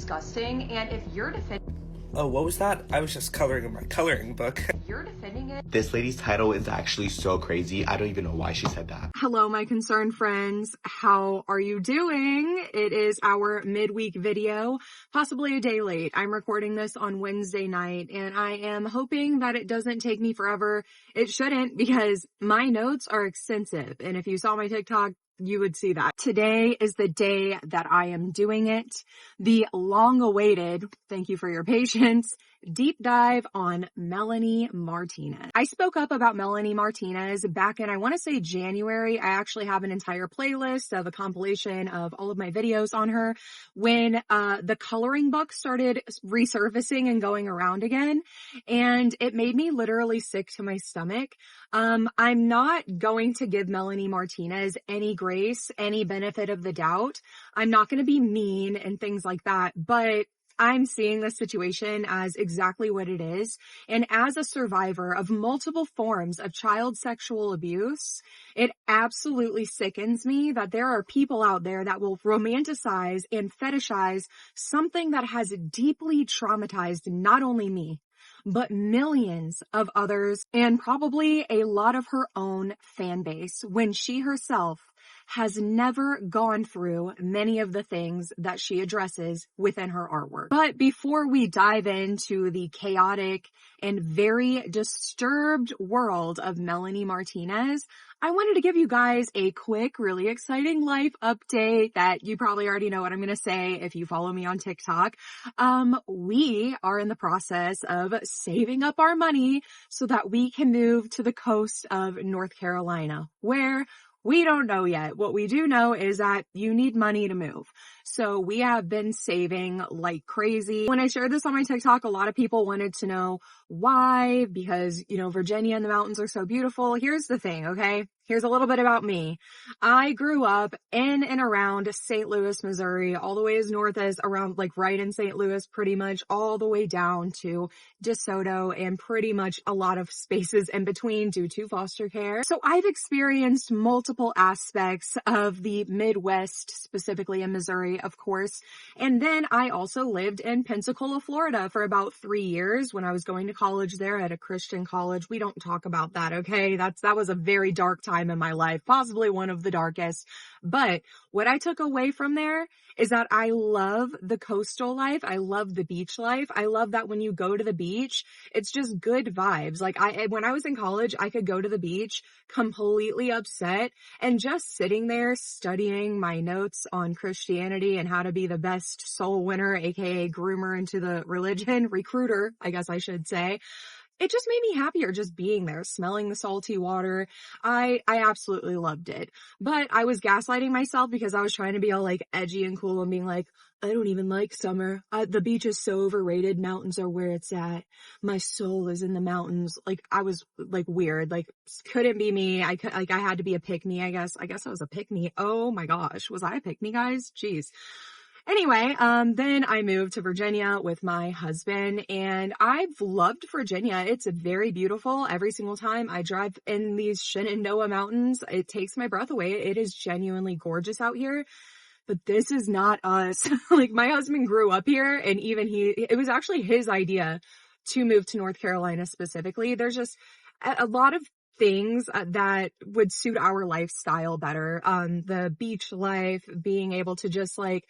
disgusting, and if you're defending Oh, what was that? I was just coloring in my coloring book. you're defending it. This lady's title is actually so crazy. I don't even know why she said that. Hello, my concerned friends. How are you doing? It is our midweek video, possibly a day late. I'm recording this on Wednesday night, and I am hoping that it doesn't take me forever. It shouldn't, because my notes are extensive, and if you saw my TikTok, you would see that. Today is the day that I am doing it. The long-awaited, thank you for your patience, deep dive on Melanie Martinez. I spoke up about Melanie Martinez back in, I want to say January. I actually have an entire playlist of a compilation of all of my videos on her when the coloring book started resurfacing and going around again. And it made me literally sick to my stomach. I'm not going to give Melanie Martinez any grace, any benefit of the doubt. I'm not going to be mean and things like that, but I'm seeing this situation as exactly what it is. And as a survivor of multiple forms of child sexual abuse, it absolutely sickens me that there are people out there that will romanticize and fetishize something that has deeply traumatized not only me, but millions of others, and probably a lot of her own fan base, when she herself has never gone through many of the things that she addresses within her artwork. But before we dive into the chaotic and very disturbed world of Melanie Martinez, I wanted to give you guys a quick, really exciting life update that you probably already know what I'm going to say if you follow me on TikTok. We are in the process of saving up our money so that we can move to the coast of North Carolina, where we don't know yet. What we do know is that you need money to move. So we have been saving like crazy. When I shared this on my TikTok, a lot of people wanted to know why, because, you know, Virginia and the mountains are so beautiful. Here's the thing, okay? Here's a little bit about me. I grew up in and around St. Louis, Missouri, all the way as north as around like right in St. Louis, pretty much all the way down to DeSoto and pretty much a lot of spaces in between due to foster care. So I've experienced multiple aspects of the Midwest, specifically in Missouri, of course. And then I also lived in Pensacola, Florida for about 3 years when I was going to college there at a Christian college. We don't talk about that, okay? That was a very dark time in my life, possibly one of the darkest. But what I took away from there is that I love the coastal life. I love the beach life. I love that when you go to the beach, it's just good vibes. Like when I was in college, I could go to the beach completely upset and just sitting there studying my notes on Christianity and how to be the best soul winner, aka groomer into the religion, recruiter, I guess I should say. It just made me happier just being there, smelling the salty water. I absolutely loved it. But I was gaslighting myself because I was trying to be all like edgy and cool and being like, I don't even like summer. The beach is so overrated. Mountains are where it's at. My soul is in the mountains. Like I was like weird, like couldn't be me. I had to be a pick me, I guess. I was a pick me. Oh my gosh. Was I a pick me, guys? Jeez. Anyway, then I moved to Virginia with my husband, and I've loved Virginia. It's very beautiful. Every single time I drive in these Shenandoah Mountains, it takes my breath away. It is genuinely gorgeous out here. But this is not us. Like my husband grew up here, and even it was actually his idea to move to North Carolina specifically. There's just a lot of things that would suit our lifestyle better. The beach life, being able to just like,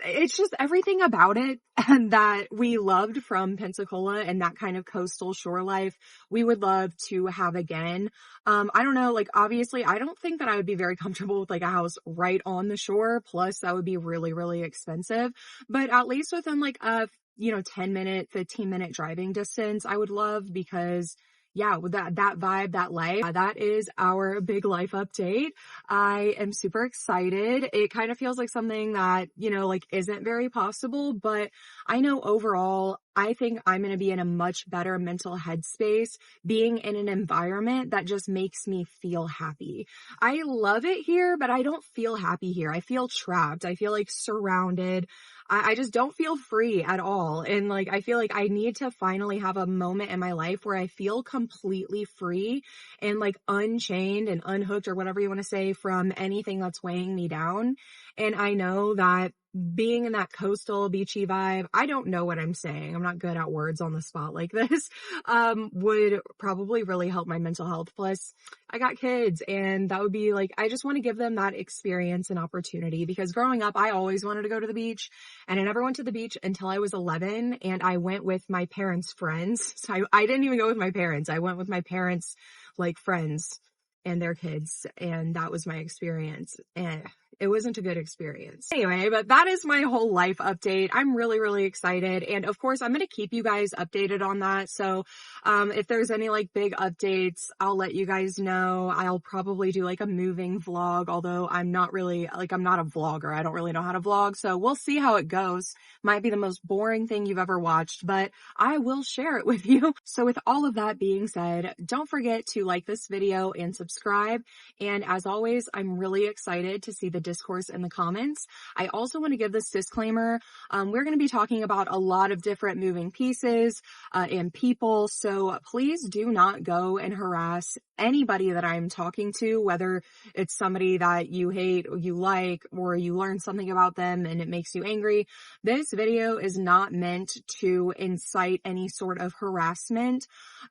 it's just everything about it and that we loved from Pensacola and that kind of coastal shore life we would love to have again. I don't know, like obviously I don't think that I would be very comfortable with like a house right on the shore. Plus that would be really, really expensive, but at least within like a, 10-minute, 15-minute driving distance, I would love, because yeah, with that vibe, that life, that is our big life update. I am super excited. It kind of feels like something that, like isn't very possible, but I know overall, I think I'm going to be in a much better mental headspace being in an environment that just makes me feel happy. I love it here, but I don't feel happy here. I feel trapped. I feel like surrounded. I just don't feel free at all. And like, I feel like I need to finally have a moment in my life where I feel completely free and like unchained and unhooked, or whatever you want to say, from anything that's weighing me down. And I know that being in that coastal beachy vibe, I don't know what I'm saying. I'm not good at words on the spot like this, would probably really help my mental health. Plus I got kids, and that would be like, I just want to give them that experience and opportunity, because growing up, I always wanted to go to the beach, and I never went to the beach until I was 11, and I went with my parents' friends. So I didn't even go with my parents. I went with my parents' like friends and their kids, and that was my experience. And it wasn't a good experience. Anyway, but that is my whole life update. I'm really, really excited. And of course, I'm going to keep you guys updated on that. So, if there's any like big updates, I'll let you guys know. I'll probably do like a moving vlog, although I'm not really, like, I'm not a vlogger. I don't really know how to vlog. So we'll see how it goes. Might be the most boring thing you've ever watched, but I will share it with you. So with all of that being said, don't forget to like this video and subscribe. And as always, I'm really excited to see the discourse in the comments. I also want to give this disclaimer. We're going to be talking about a lot of different moving pieces and people. So please do not go and harass anybody that I'm talking to, whether it's somebody that you hate or you like, or you learn something about them and it makes you angry. This video is not meant to incite any sort of harassment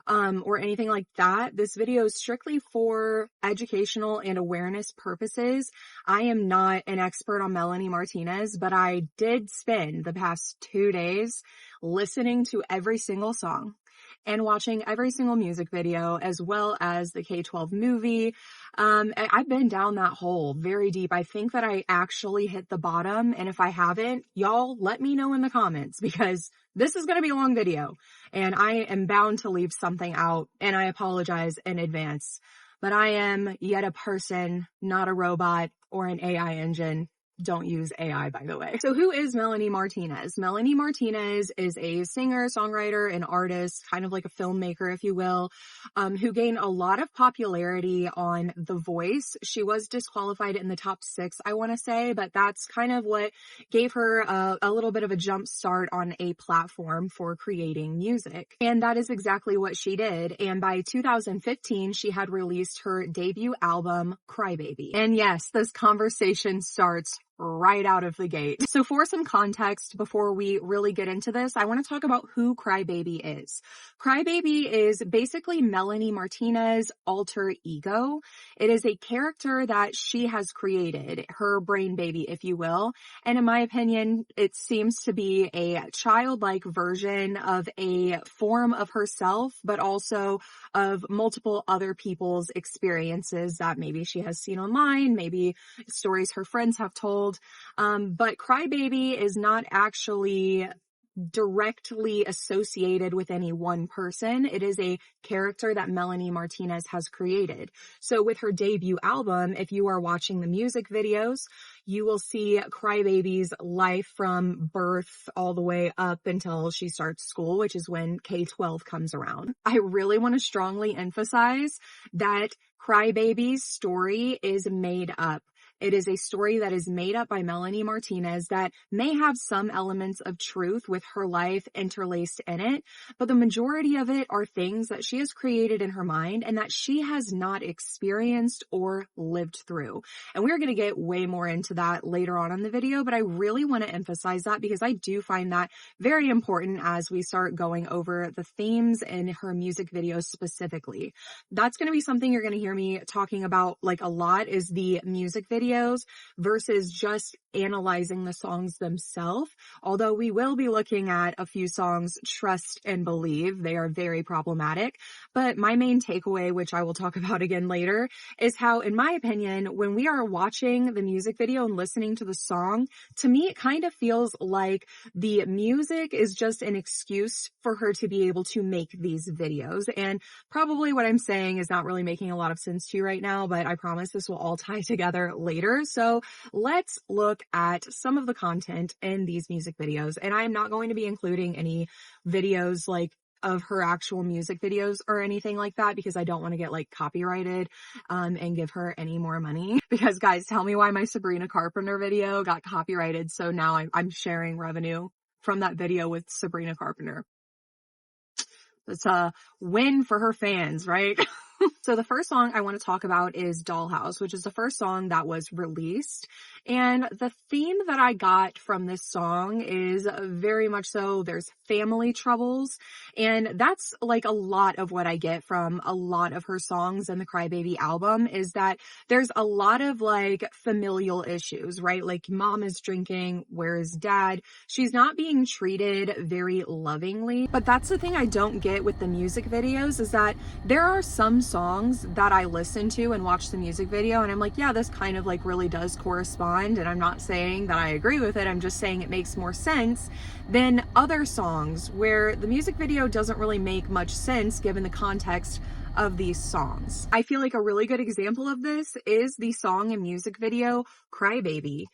or anything like that. This video is strictly for educational and awareness purposes. I am not an expert on Melanie Martinez, but I did spend the past 2 days listening to every single song and watching every single music video, as well as the K-12 movie. I've been down that hole very deep. I think that I actually hit the bottom. And if I haven't, y'all let me know in the comments, because this is going to be a long video and I am bound to leave something out, and I apologize in advance. But I am yet a person, not a robot or an AI engine. Don't use AI, by the way. So who is Melanie Martinez? Melanie Martinez is a singer, songwriter, and artist, kind of like a filmmaker, if you will, who gained a lot of popularity on The Voice. She was disqualified in the top 6, I want to say, but that's kind of what gave her a little bit of a jump start on a platform for creating music. And that is exactly what she did. And by 2015, she had released her debut album, Crybaby. And yes, this conversation starts right out of the gate. So for some context, before we really get into this, I want to talk about who Crybaby is. Crybaby is basically Melanie Martinez's alter ego. It is a character that she has created, her brain baby, if you will. And in my opinion, it seems to be a childlike version of a form of herself, but also of multiple other people's experiences that maybe she has seen online, maybe stories her friends have told. But Crybaby is not actually directly associated with any one person. It is a character that Melanie Martinez has created. So with her debut album, if you are watching the music videos, you will see Crybaby's life from birth all the way up until she starts school, which is when K-12 comes around. I really want to strongly emphasize that Crybaby's story is made up. It is a story that is made up by Melanie Martinez that may have some elements of truth with her life interlaced in it, but the majority of it are things that she has created in her mind and that she has not experienced or lived through. And we're going to get way more into that later on in the video, but I really want to emphasize that because I do find that very important as we start going over the themes in her music videos specifically. That's going to be something you're going to hear me talking about like a lot, is the music videos versus just analyzing the songs themselves. Although we will be looking at a few songs, Trust and Believe. They are very problematic. But my main takeaway, which I will talk about again later, is how, in my opinion, when we are watching the music video and listening to the song, to me, it kind of feels like the music is just an excuse for her to be able to make these videos. And probably what I'm saying is not really making a lot of sense to you right now, but I promise this will all tie together later. So let's look at some of the content in these music videos. And I am not going to be including any videos like of her actual music videos or anything like that, because I don't want to get like copyrighted and give her any more money. Because guys, tell me why my Sabrina Carpenter video got copyrighted. So now I'm sharing revenue from that video with Sabrina Carpenter. It's a win for her fans, right? So the first song I want to talk about is Dollhouse, which is the first song that was released. And the theme that I got from this song is very much so there's family troubles. And that's like a lot of what I get from a lot of her songs in the Crybaby album is that there's a lot of like familial issues, right? Like mom is drinking, where is dad? She's not being treated very lovingly. But that's the thing I don't get with the music videos is that there are some songs that I listen to and watch the music video and I'm like, yeah, this kind of like really does correspond. And I'm not saying that I agree with it. I'm just saying it makes more sense than other songs where the music video doesn't really make much sense given the context of these songs. I feel like a really good example of this is the song and music video Crybaby.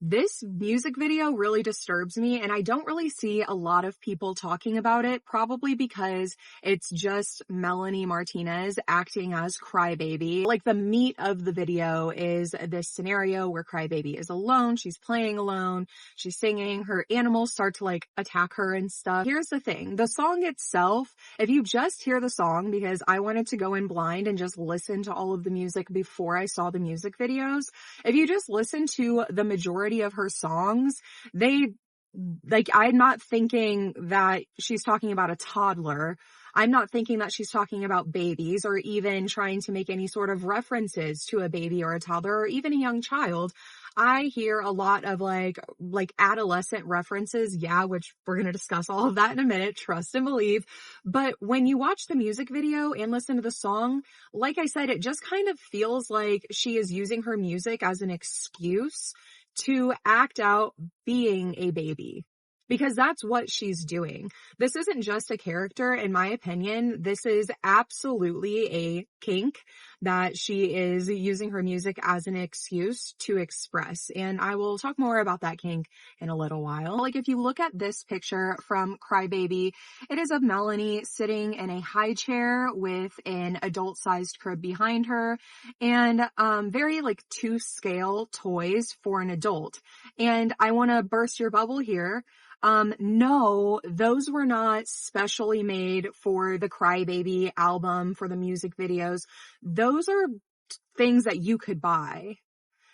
This music video really disturbs me and I don't really see a lot of people talking about it, probably because it's just Melanie Martinez acting as Crybaby. Like the meat of the video is this scenario where Crybaby is alone, she's playing alone, she's singing, her animals start to like attack her and stuff. Here's the thing, the song itself, if you just hear the song, because I wanted to go in blind and just listen to all of the music before I saw the music videos, if you just listen to the majority of her songs, I'm not thinking that she's talking about a toddler. I'm not thinking that she's talking about babies or even trying to make any sort of references to a baby or a toddler or even a young child. I hear a lot of like adolescent references. Yeah, which we're going to discuss all of that in a minute. Trust and believe. But when you watch the music video and listen to the song, like I said, it just kind of feels like she is using her music as an excuse to act out being a baby. Because that's what she's doing. This isn't just a character, in my opinion. This is absolutely a kink that she is using her music as an excuse to express. And I will talk more about that kink in a little while. Like if you look at this picture from Crybaby, it is of Melanie sitting in a high chair with an adult-sized crib behind her and very like to scale toys for an adult. And I want to burst your bubble here. No, those were not specially made for the Crybaby album, for the music videos. Those are things that you could buy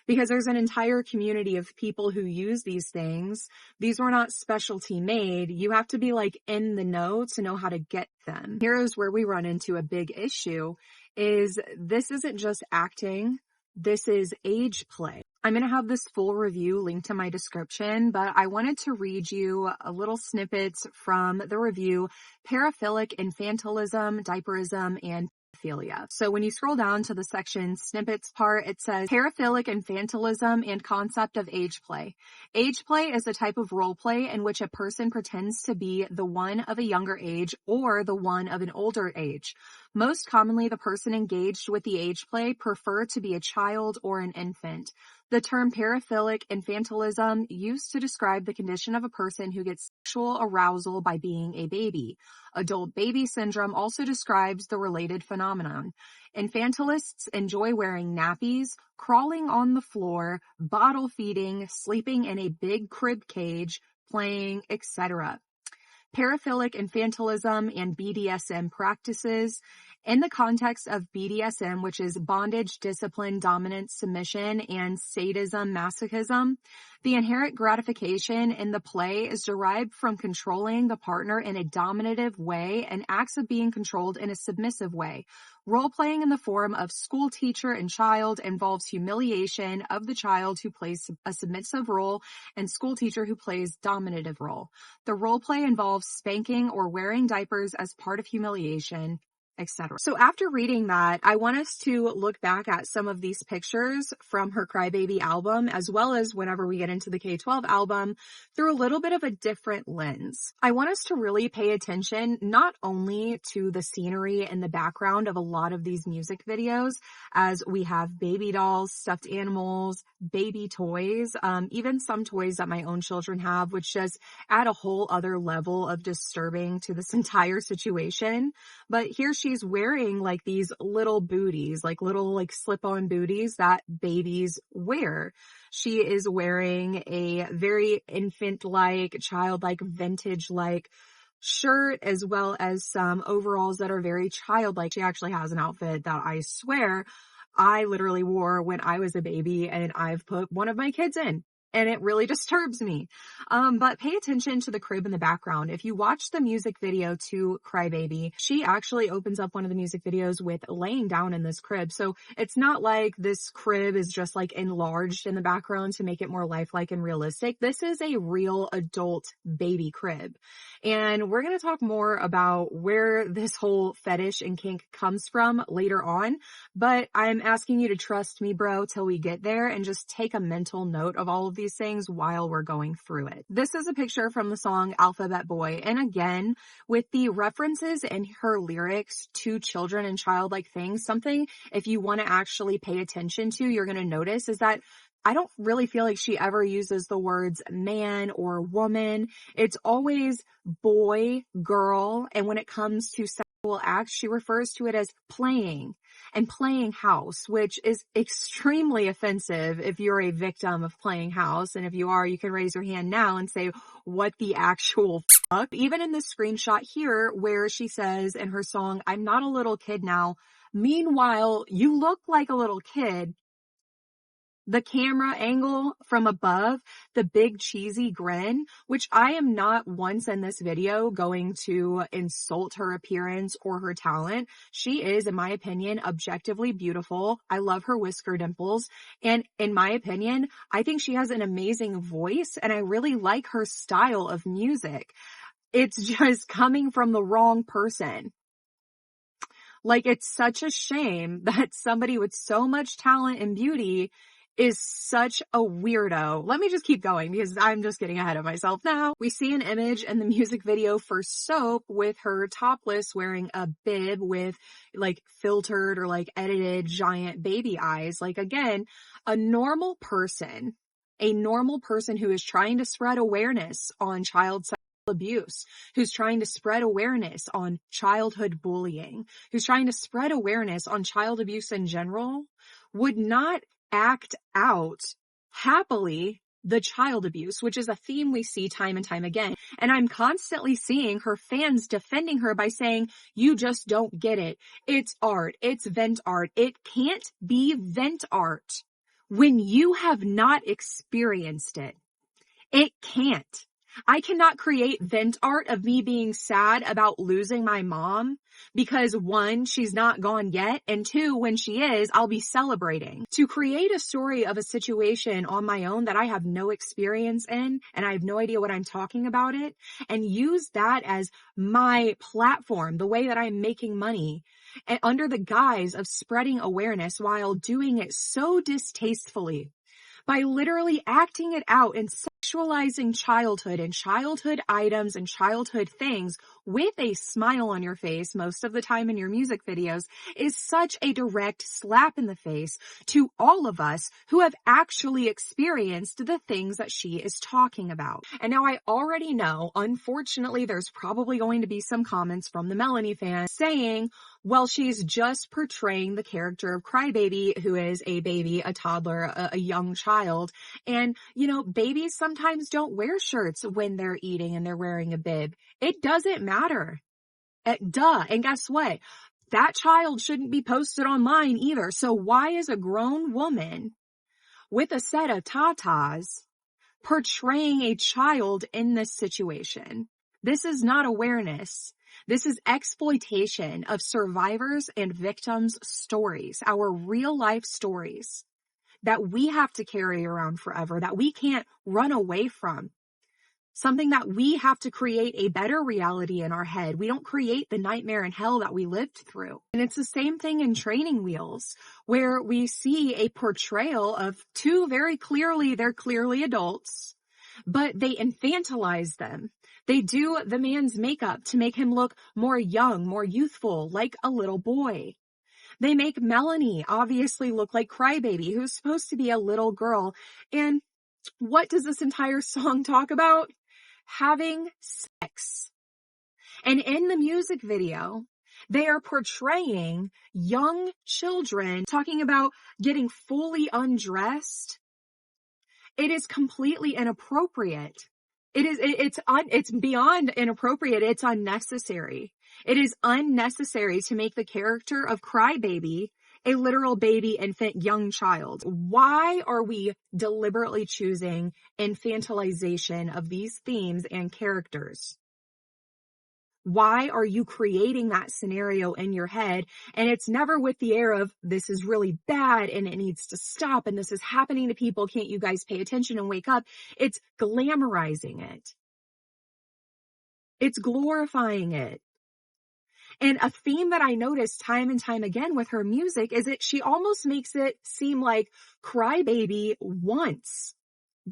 because there's an entire community of people who use these things. These were not specialty made. You have to be like in the know to know how to get them. Here's where we run into a big issue is this isn't just acting. This is age play. I'm going to have this full review linked in my description, but I wanted to read you a little snippets from the review, Paraphilic Infantilism, Diaperism, and Pedophilia. So when you scroll down to the section snippets part, it says paraphilic infantilism and concept of age play. Age play is a type of role play in which a person pretends to be the one of a younger age or the one of an older age. Most commonly, the person engaged with the age play prefer to be a child or an infant. The term paraphilic infantilism used to describe the condition of a person who gets sexual arousal by being a baby. Adult baby syndrome also describes the related phenomenon. Infantilists enjoy wearing nappies, crawling on the floor, bottle feeding, sleeping in a big crib cage, playing, etc. Paraphilic infantilism and BDSM practices. In the context of BDSM, which is bondage, discipline, dominance, submission, and sadism, masochism, the inherent gratification in the play is derived from controlling the partner in a dominative way and acts of being controlled in a submissive way. Role-playing in the form of school teacher and child involves humiliation of the child who plays a submissive role and school teacher who plays dominative role. The role-play involves spanking or wearing diapers as part of humiliation, etc. So after reading that, I want us to look back at some of these pictures from her Crybaby album, as well as whenever we get into the K-12 album, through a little bit of a different lens. I want us to really pay attention not only to the scenery and the background of a lot of these music videos, as we have baby dolls, stuffed animals, baby toys, even some toys that my own children have, which just add a whole other level of disturbing to this entire situation. But here she's wearing like these little booties, like little like slip-on booties that babies wear. She is wearing a very infant-like, child-like, vintage-like shirt as well as some overalls that are very childlike. She actually has an outfit that I swear I literally wore when I was a baby, and I've put one of my kids in. And it really disturbs me. But pay attention to the crib in the background. If you watch the music video to Cry Baby, she actually opens up one of the music videos with laying down in this crib. So it's not like this crib is just like enlarged in the background to make it more lifelike and realistic. This is a real adult baby crib. And we're going to talk more about where this whole fetish and kink comes from later on. But I'm asking you to trust me, bro, till we get there, and just take a mental note of all of these things while we're going through it. This is a picture from the song Alphabet Boy. And again, with the references in her lyrics to children and childlike things, something if you want to actually pay attention to, you're going to notice is that I don't really feel like she ever uses the words man or woman. It's always boy, girl. And when it comes to sexual acts, she refers to it as playing and playing house, which is extremely offensive if you're a victim of playing house. And if you are, you can raise your hand now and say, what the actual fuck? Even in the screenshot here where she says in her song, I'm not a little kid now. Meanwhile, you look like a little kid. The camera angle from above, the big cheesy grin, which I am not once in this video going to insult her appearance or her talent. She is, in my opinion, objectively beautiful. I love her whisker dimples. And in my opinion, I think she has an amazing voice, and I really like her style of music. It's just coming from the wrong person. Like, it's such a shame that somebody with so much talent and beauty is such a weirdo. Let me just keep going because I'm just getting ahead of myself now. We see an image in the music video for Soap with her topless wearing a bib with like filtered or like edited giant baby eyes. Like, again, a normal person who is trying to spread awareness on child sexual abuse, who's trying to spread awareness on childhood bullying, who's trying to spread awareness on child abuse in general, would not act out happily the child abuse, which is a theme we see time and time again. And I'm constantly seeing her fans defending her by saying, you just don't get it. It's art. It's vent art. It can't be vent art when you have not experienced it. It can't. I cannot create vent art of me being sad about losing my mom because one, she's not gone yet, and two, when she is, I'll be celebrating. To create a story of a situation on my own that I have no experience in and I have no idea what I'm talking about it, and use that as my platform, the way that I'm making money, and under the guise of spreading awareness while doing it so distastefully, by literally acting it out and sexualizing childhood and childhood items and childhood things with a smile on your face most of the time in your music videos, is such a direct slap in the face to all of us who have actually experienced the things that she is talking about. And now I already know, unfortunately, there's probably going to be some comments from the Melanie fans saying, well, she's just portraying the character of Crybaby, who is a baby, a toddler, a young child. And, you know, babies sometimes don't wear shirts when they're eating and they're wearing a bib. It doesn't matter. Duh. And guess what? That child shouldn't be posted online either. So why is a grown woman with a set of tatas portraying a child in this situation? This is not awareness. This is exploitation of survivors and victims' stories, our real life stories that we have to carry around forever, that we can't run away from. Something that we have to create a better reality in our head. We don't create the nightmare and hell that we lived through. And it's the same thing in Training Wheels, where we see a portrayal of two they're clearly adults, but they infantilize them. They do the man's makeup to make him look more young, more youthful, like a little boy. They make Melanie obviously look like Crybaby, who's supposed to be a little girl. And what does this entire song talk about? Having sex. And in the music video, they are portraying young children talking about getting fully undressed. It is completely inappropriate. It's beyond inappropriate. It's unnecessary. It is unnecessary to make the character of Crybaby a literal baby, infant, young child. Why are we deliberately choosing infantilization of these themes and characters? Why are you creating that scenario in your head? And it's never with the air of, this is really bad and it needs to stop and this is happening to people. Can't you guys pay attention and wake up? It's glamorizing it. It's glorifying it. And a theme that I noticed time and time again with her music is that she almost makes it seem like Crybaby wants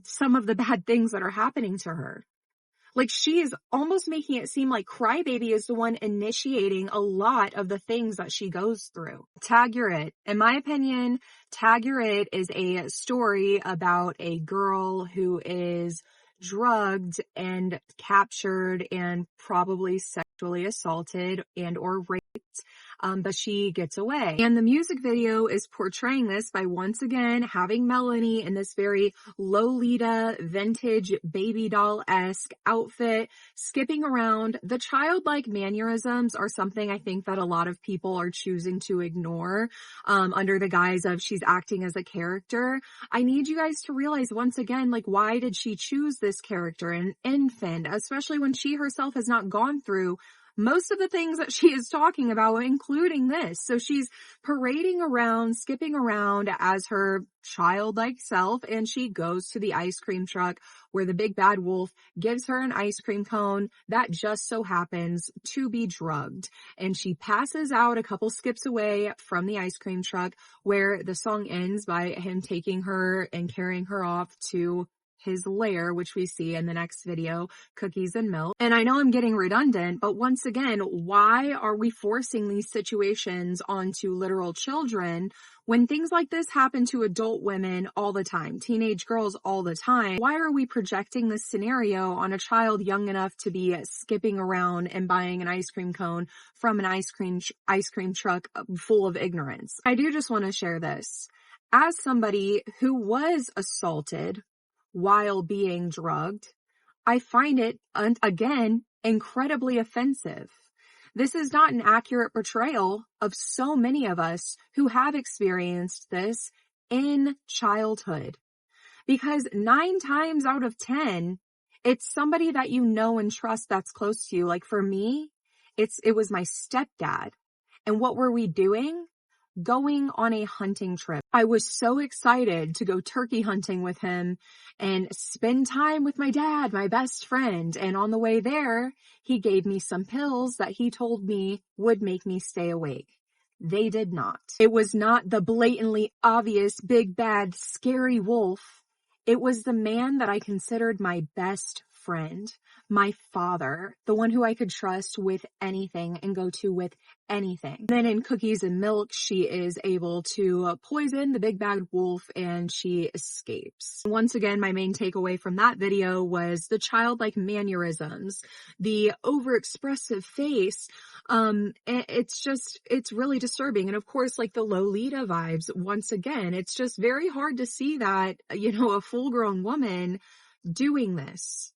some of the bad things that are happening to her. Like, she is almost making it seem like Crybaby is the one initiating a lot of the things that she goes through. Tag Your It. In my opinion, Tag Your It is a story about a girl who is drugged and captured and probably sexually assaulted and or raped. But she gets away. And the music video is portraying this by once again having Melanie in this very Lolita vintage baby doll-esque outfit, skipping around. The childlike mannerisms are something I think that a lot of people are choosing to ignore under the guise of she's acting as a character. I need you guys to realize once again, like, why did she choose this character, an infant, especially when she herself has not gone through most of the things that she is talking about, including this. So she's parading around, skipping around as her childlike self, and she goes to the ice cream truck where the big bad wolf gives her an ice cream cone that just so happens to be drugged. And she passes out a couple skips away from the ice cream truck, where the song ends by him taking her and carrying her off to his lair, which we see in the next video, Cookies and Milk. And I know I'm getting redundant, but once again, why are we forcing these situations onto literal children when things like this happen to adult women all the time, teenage girls all the time? Why are we projecting this scenario on a child young enough to be skipping around and buying an ice cream cone from an ice cream truck full of ignorance? I do just want to share this. As somebody who was assaulted while being drugged, I find it, again, incredibly offensive. This is not an accurate portrayal of so many of us who have experienced this in childhood. Because 9 times out of 10, it's somebody that you know and trust that's close to you. Like for me, it was my stepdad. And what were we doing? Going on a hunting trip. I was so excited to go turkey hunting with him and spend time with my dad, my best friend. And on the way there, he gave me some pills that he told me would make me stay awake. They did not. It was not the blatantly obvious, big, bad, scary wolf. It was the man that I considered my best friend, my father, the one who I could trust with anything and go to with anything. Then in Cookies and Milk, she is able to poison the big bad wolf and she escapes. Once again, my main takeaway from that video was the childlike mannerisms, the overexpressive face. It's really disturbing. And of course, like the Lolita vibes, once again, it's just very hard to see that, a full grown woman doing this.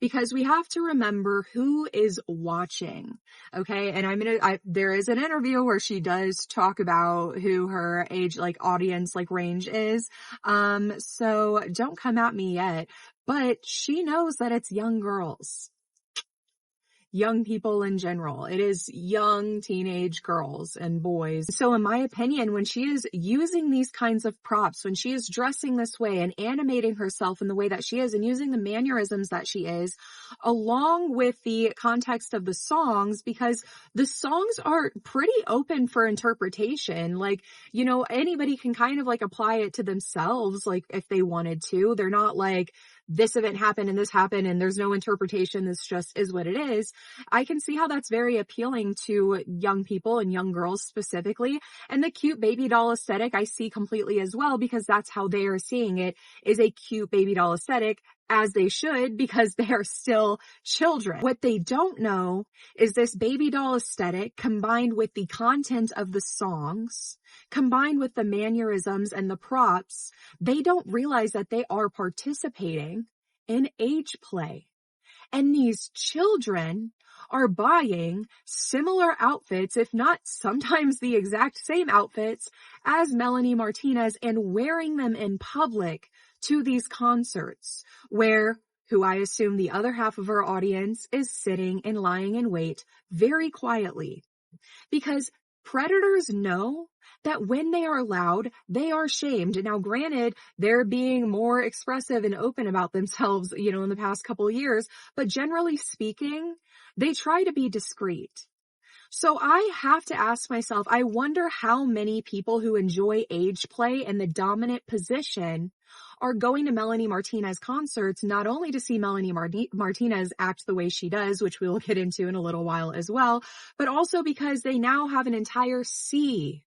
Because we have to remember who is watching, okay? And there is an interview where she does talk about who her age, audience, range is. So don't come at me yet, but she knows that it's young girls. Young people in general. It is young teenage girls and boys. So in my opinion, when she is using these kinds of props, when she is dressing this way and animating herself in the way that she is and using the mannerisms that she is, along with the context of the songs, because the songs are pretty open for interpretation. Anybody can kind of apply it to themselves, if they wanted to. They're not this event happened and this happened and there's no interpretation. This just is what it is. I can see how that's very appealing to young people and young girls specifically. And the cute baby doll aesthetic I see completely as well, because that's how they are seeing it, is a cute baby doll aesthetic, as they should, because they are still children. What they don't know is this baby doll aesthetic combined with the content of the songs, combined with the mannerisms and the props, they don't realize that they are participating in age play. And these children are buying similar outfits, if not sometimes the exact same outfits as Melanie Martinez, and wearing them in public to these concerts who I assume the other half of our audience is sitting and lying in wait very quietly. Because predators know that when they are loud, they are shamed. Now, granted, they're being more expressive and open about themselves, in the past couple of years, but generally speaking, they try to be discreet. So I have to ask myself, I wonder how many people who enjoy age play and the dominant position are going to Melanie Martinez concerts, not only to see Melanie Martinez act the way she does, which we will get into in a little while as well, but also because they now have an entire sea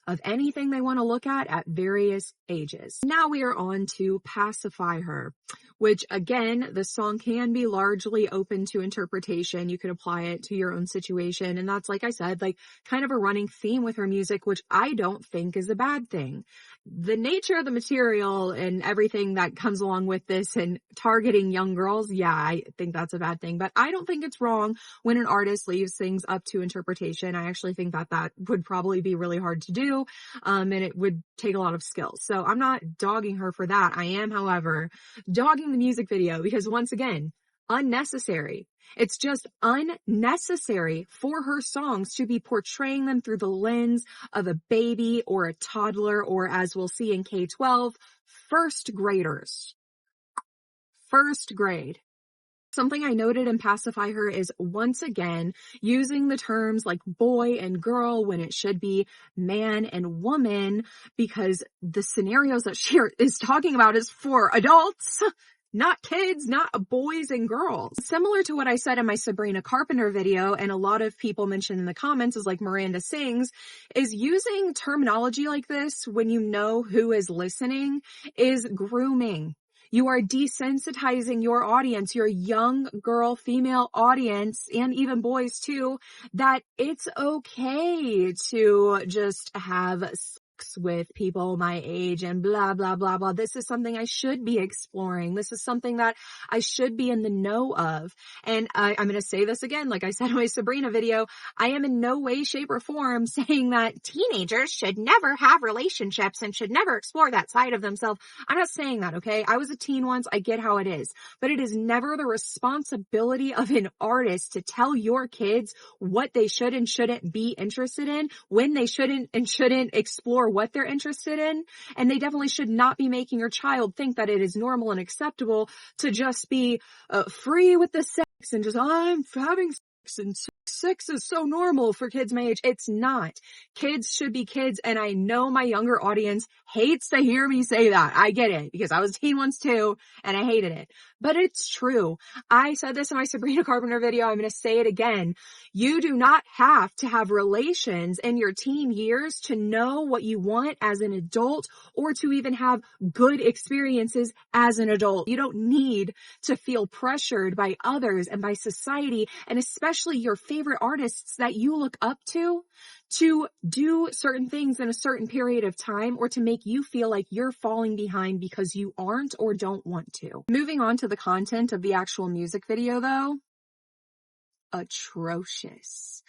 of anything they want to look at various ages. Now we are on to Pacify Her, which again, the song can be largely open to interpretation. You could apply it to your own situation. And that's, like I said, kind of a running theme with her music, which I don't think is a bad thing. The nature of the material and everything that comes along with this and targeting young girls, yeah, I think that's a bad thing. But I don't think it's wrong when an artist leaves things up to interpretation. I actually think that would probably be really hard to do. And it would take a lot of skills. So I'm not dogging her for that. I am, however, dogging the music video because, once again, unnecessary. It's just unnecessary for her songs to be portraying them through the lens of a baby or a toddler, or, as we'll see in K-12, first graders. First grade. Something I noted in Pacify Her is, once again, using the terms like boy and girl when it should be man and woman, because the scenarios that she is talking about is for adults, not kids, not boys and girls. Similar to what I said in my Sabrina Carpenter video, and a lot of people mentioned in the comments, is like Miranda Sings, is using terminology like this when you know who is listening is grooming. You are desensitizing your audience, your young girl, female audience, and even boys too, that it's okay to just have sex with people my age and blah, blah, blah, blah. This is something I should be exploring. This is something that I should be in the know of. And I'm going to say this again, like I said in my Sabrina video, I am in no way, shape, or form saying that teenagers should never have relationships and should never explore that side of themselves. I'm not saying that, okay? I was a teen once. I get how it is. But it is never the responsibility of an artist to tell your kids what they should and shouldn't be interested in, when they shouldn't and shouldn't explore what they're interested in. And they definitely should not be making your child think that it is normal and acceptable to just be free with the sex and just, I'm having sex and sex is so normal for kids my age. It's not. Kids should be kids. And I know my younger audience hates to hear me say that. I get it, because I was a teen once too, and I hated it. But it's true. I said this in my Sabrina Carpenter video. I'm going to say it again. You do not have to have relations in your teen years to know what you want as an adult, or to even have good experiences as an adult. You don't need to feel pressured by others and by society, and especially your favorite artists that you look up to do certain things in a certain period of time, or to make you feel like you're falling behind because you aren't or don't want to. Moving on to the content of the actual music video though, atrocious.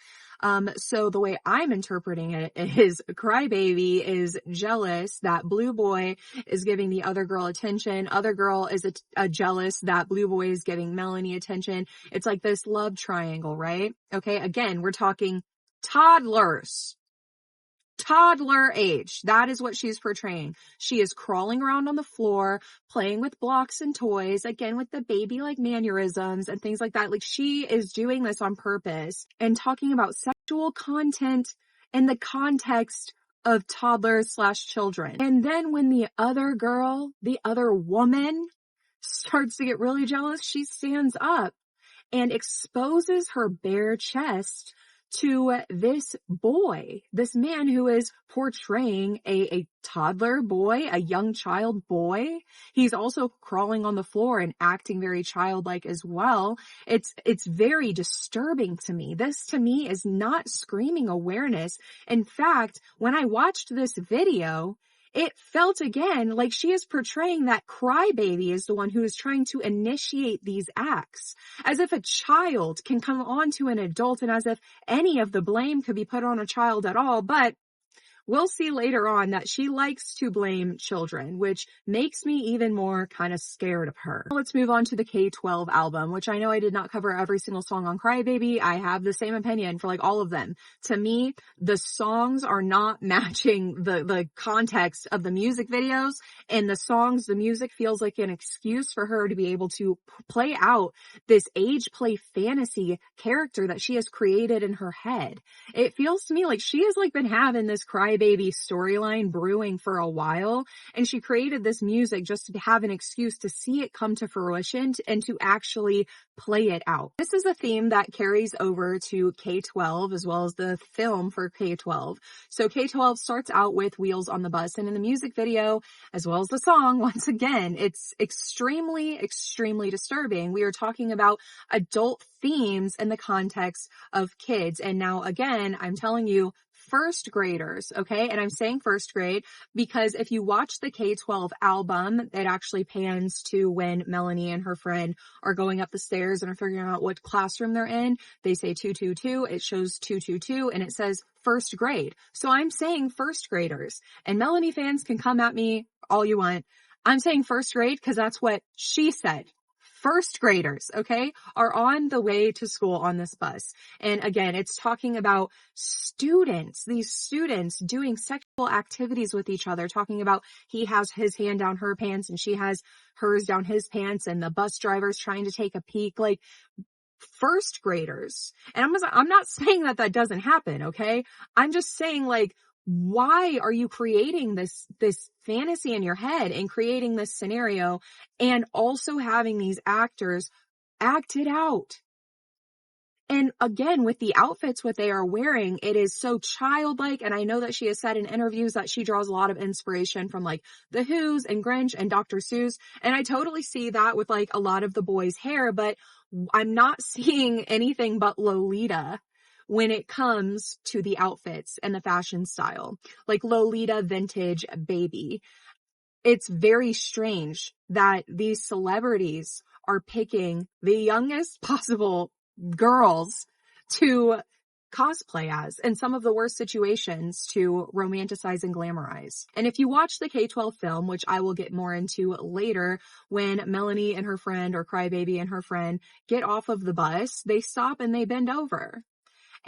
So the way I'm interpreting it is Crybaby is jealous that Blue Boy is giving the other girl attention. Other girl is jealous that Blue Boy is giving Melanie attention. It's like this love triangle, right? Okay. Again, we're talking toddlers. Toddler age. That is what she's portraying. She is crawling around on the floor, playing with blocks and toys, again with the baby-like mannerisms and things like that. Like, she is doing this on purpose and talking about sexual content in the context of toddlers/children. And then when the other girl, the other woman, starts to get really jealous, she stands up and exposes her bare chest to this boy, this man who is portraying a toddler boy, a young child boy. He's also crawling on the floor and acting very childlike as well. It's very disturbing to me. This to me is not screaming awareness. In fact, when I watched this video, it felt again like she is portraying that crybaby is the one who is trying to initiate these acts, as if a child can come on to an adult and as if any of the blame could be put on a child at all. But we'll see later on that she likes to blame children, which makes me even more kind of scared of her. Let's move on to the K-12 album, which I know I did not cover every single song on Crybaby. I have the same opinion for like all of them. To me, the songs are not matching the context of the music videos, and the music feels like an excuse for her to be able to play out this age play fantasy character that she has created in her head. It feels to me like she has like been having this crybaby storyline brewing for a while, and she created this music just to have an excuse to see it come to fruition and to actually play it out. This is a theme that carries over to K-12 as well as the film for K-12. So K-12 starts out with Wheels on the Bus, and in the music video as well as the song, once again, it's extremely, extremely disturbing. We are talking about adult themes in the context of kids. And now again, I'm telling you, first graders, okay? And I'm saying first grade because if you watch the K-12 album, it actually pans to when Melanie and her friend are going up the stairs and are figuring out what classroom they're in. They say 222, it shows 222, and it says first grade. So I'm saying first graders. And Melanie fans can come at me all you want. I'm saying first grade because that's what she said. First graders, okay, are on the way to school on this bus. And again, it's talking about these students doing sexual activities with each other, talking about he has his hand down her pants and she has hers down his pants, and the bus driver's trying to take a peek, like first graders. And I'm not saying that doesn't happen, okay? I'm just saying, like, why are you creating this fantasy in your head and creating this scenario and also having these actors act it out? And again, with the outfits, what they are wearing, it is so childlike. And I know that she has said in interviews that she draws a lot of inspiration from like the Who's and Grinch and Dr. Seuss. And I totally see that with like a lot of the boys' hair, but I'm not seeing anything but Lolita when it comes to the outfits and the fashion style, like Lolita vintage baby. It's very strange that these celebrities are picking the youngest possible girls to cosplay as in some of the worst situations to romanticize and glamorize. And if you watch the K-12 film, which I will get more into later, when Melanie and her friend, or Crybaby and her friend, get off of the bus, they stop and they bend over.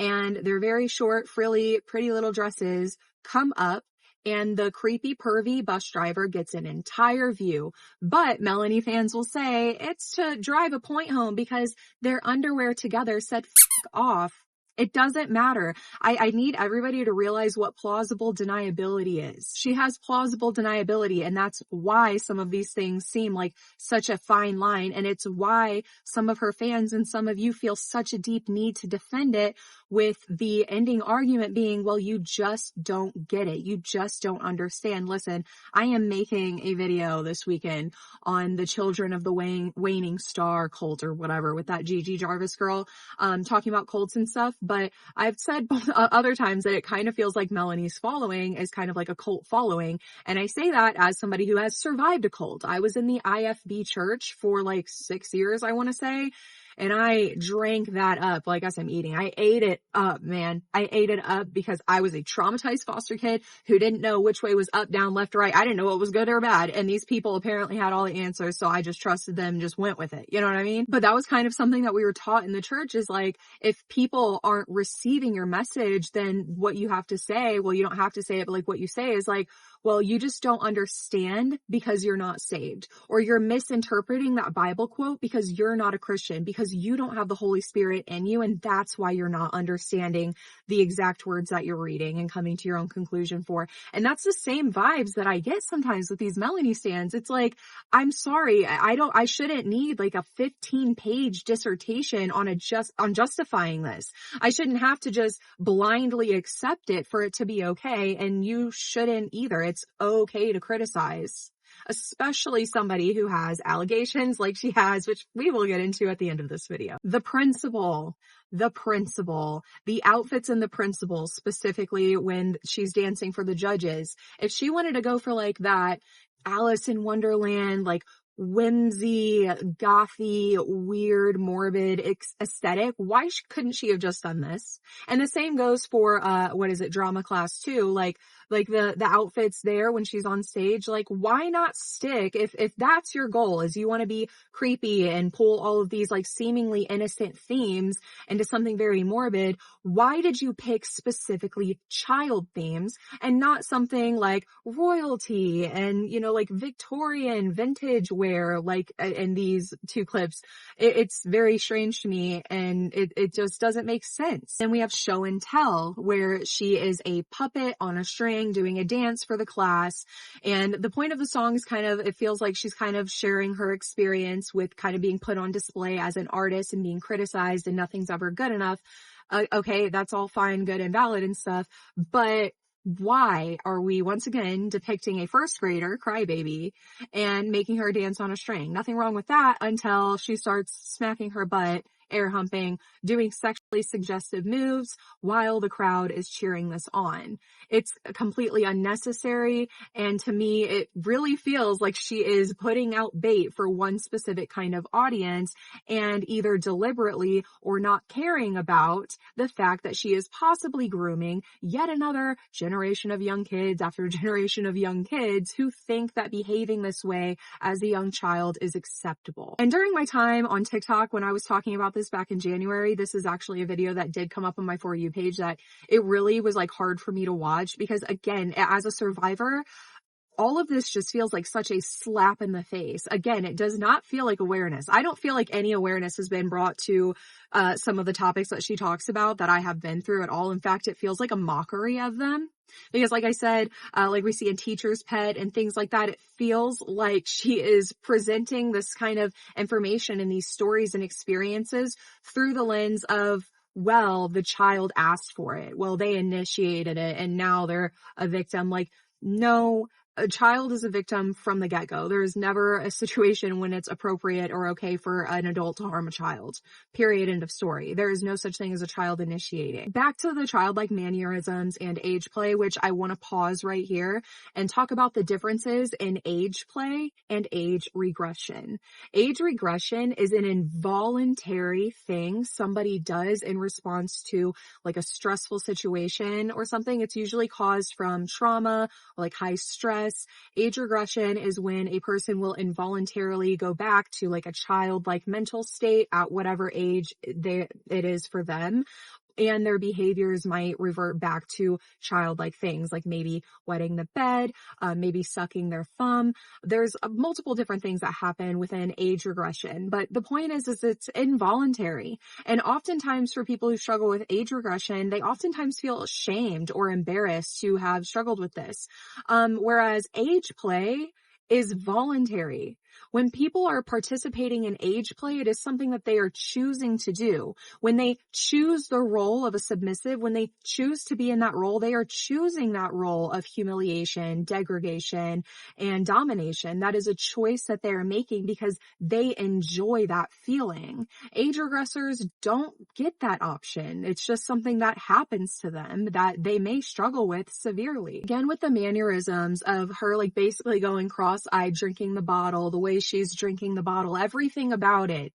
And their very short, frilly, pretty little dresses come up, and the creepy, pervy bus driver gets an entire view. But Melanie fans will say it's to drive a point home because their underwear together said "f off." It doesn't matter. I need everybody to realize what plausible deniability is. She has plausible deniability, and that's why some of these things seem like such a fine line, and it's why some of her fans and some of you feel such a deep need to defend it, with the ending argument being, well, you just don't get it. You just don't understand. Listen, I am making a video this weekend on the Children of the Waning Star cult or whatever with that Gigi Jarvis girl, talking about cults and stuff. But I've said other times that it kind of feels like Melanie's following is kind of like a cult following. And I say that as somebody who has survived a cult. I was in the IFB church for like 6 years, I want to say. And I drank that up like as I'm eating. I ate it up, man. I ate it up because I was a traumatized foster kid who didn't know which way was up, down, left, or right. I didn't know what was good or bad. And these people apparently had all the answers. So I just trusted them and just went with it. You know what I mean? But that was kind of something that we were taught in the church, is like, if people aren't receiving your message, then what you have to say, well, you don't have to say it, but like what you say is like, well, you just don't understand because you're not saved, or you're misinterpreting that Bible quote because you're not a Christian, because you don't have the Holy Spirit in you. And that's why you're not understanding the exact words that you're reading and coming to your own conclusion for. And that's the same vibes that I get sometimes with these Melanie stands. It's like, I'm sorry, I shouldn't need like a 15-page dissertation on justifying this. I shouldn't have to just blindly accept it for it to be okay. And you shouldn't either. It's okay to criticize. especially somebody who has allegations like she has, which we will get into at the end of this video. The principal, the outfits in the principal, specifically when she's dancing for the judges. If she wanted to go for like that Alice in Wonderland, like whimsy, gothy, weird, morbid aesthetic, why couldn't she have just done this? And the same goes for what is it, drama class too, like the outfits there when she's on stage. Like, why not stick, if that's your goal, is you want to be creepy and pull all of these like seemingly innocent themes into something very morbid, why did you pick specifically child themes and not something like royalty and, you know, like Victorian vintage wear, like in these two clips? It's very strange to me, and it just doesn't make sense. Then we have show and tell, where she is a puppet on a string doing a dance for the class. And the point of the song is kind of, it feels like she's kind of sharing her experience with kind of being put on display as an artist and being criticized and nothing's ever good enough. Okay, that's all fine, good, and valid and stuff, but why are we once again depicting a first grader crybaby and making her dance on a string? Nothing wrong with that until she starts smacking her butt, air humping, doing sexually suggestive moves while the crowd is cheering this on. It's completely unnecessary, and to me it really feels like she is putting out bait for one specific kind of audience, and either deliberately or not caring about the fact that she is possibly grooming yet another generation of young kids after generation of young kids who think that behaving this way as a young child is acceptable. And during my time on TikTok, when I was talking about this back in January, this is actually a video that did come up on my For You page that it really was like hard for me to watch, because again, as a survivor, all of this just feels like such a slap in the face. Again, it does not feel like awareness. I don't feel like any awareness has been brought to some of the topics that she talks about that I have been through at all. In fact, it feels like a mockery of them. Because like I said, like we see in Teacher's Pet and things like that, it feels like she is presenting this kind of information and these stories and experiences through the lens of, well, the child asked for it. Well, they initiated it and now they're a victim. Like, no, a child is a victim from the get-go. There is never a situation when it's appropriate or okay for an adult to harm a child. Period. End of story. There is no such thing as a child initiating. Back to the childlike mannerisms and age play, which I want to pause right here and talk about the differences in age play and age regression. Age regression is an involuntary thing somebody does in response to like a stressful situation or something. It's usually caused from trauma, like high stress. Age regression is when a person will involuntarily go back to like a childlike mental state at whatever age it is for them. And their behaviors might revert back to childlike things, like maybe wetting the bed, maybe sucking their thumb. There's multiple different things that happen within age regression. But the point is it's involuntary. And oftentimes for people who struggle with age regression, they oftentimes feel ashamed or embarrassed to have struggled with this. Whereas age play is voluntary. When people are participating in age play, it is something that they are choosing to do. When they choose the role of a submissive, when they choose to be in that role, they are choosing that role of humiliation, degradation, and domination. That is a choice that they are making because they enjoy that feeling. Age regressors don't get that option. It's just something that happens to them that they may struggle with severely. Again, with the mannerisms of her like basically going cross-eyed, drinking the bottle, the way she's drinking the bottle, everything about it.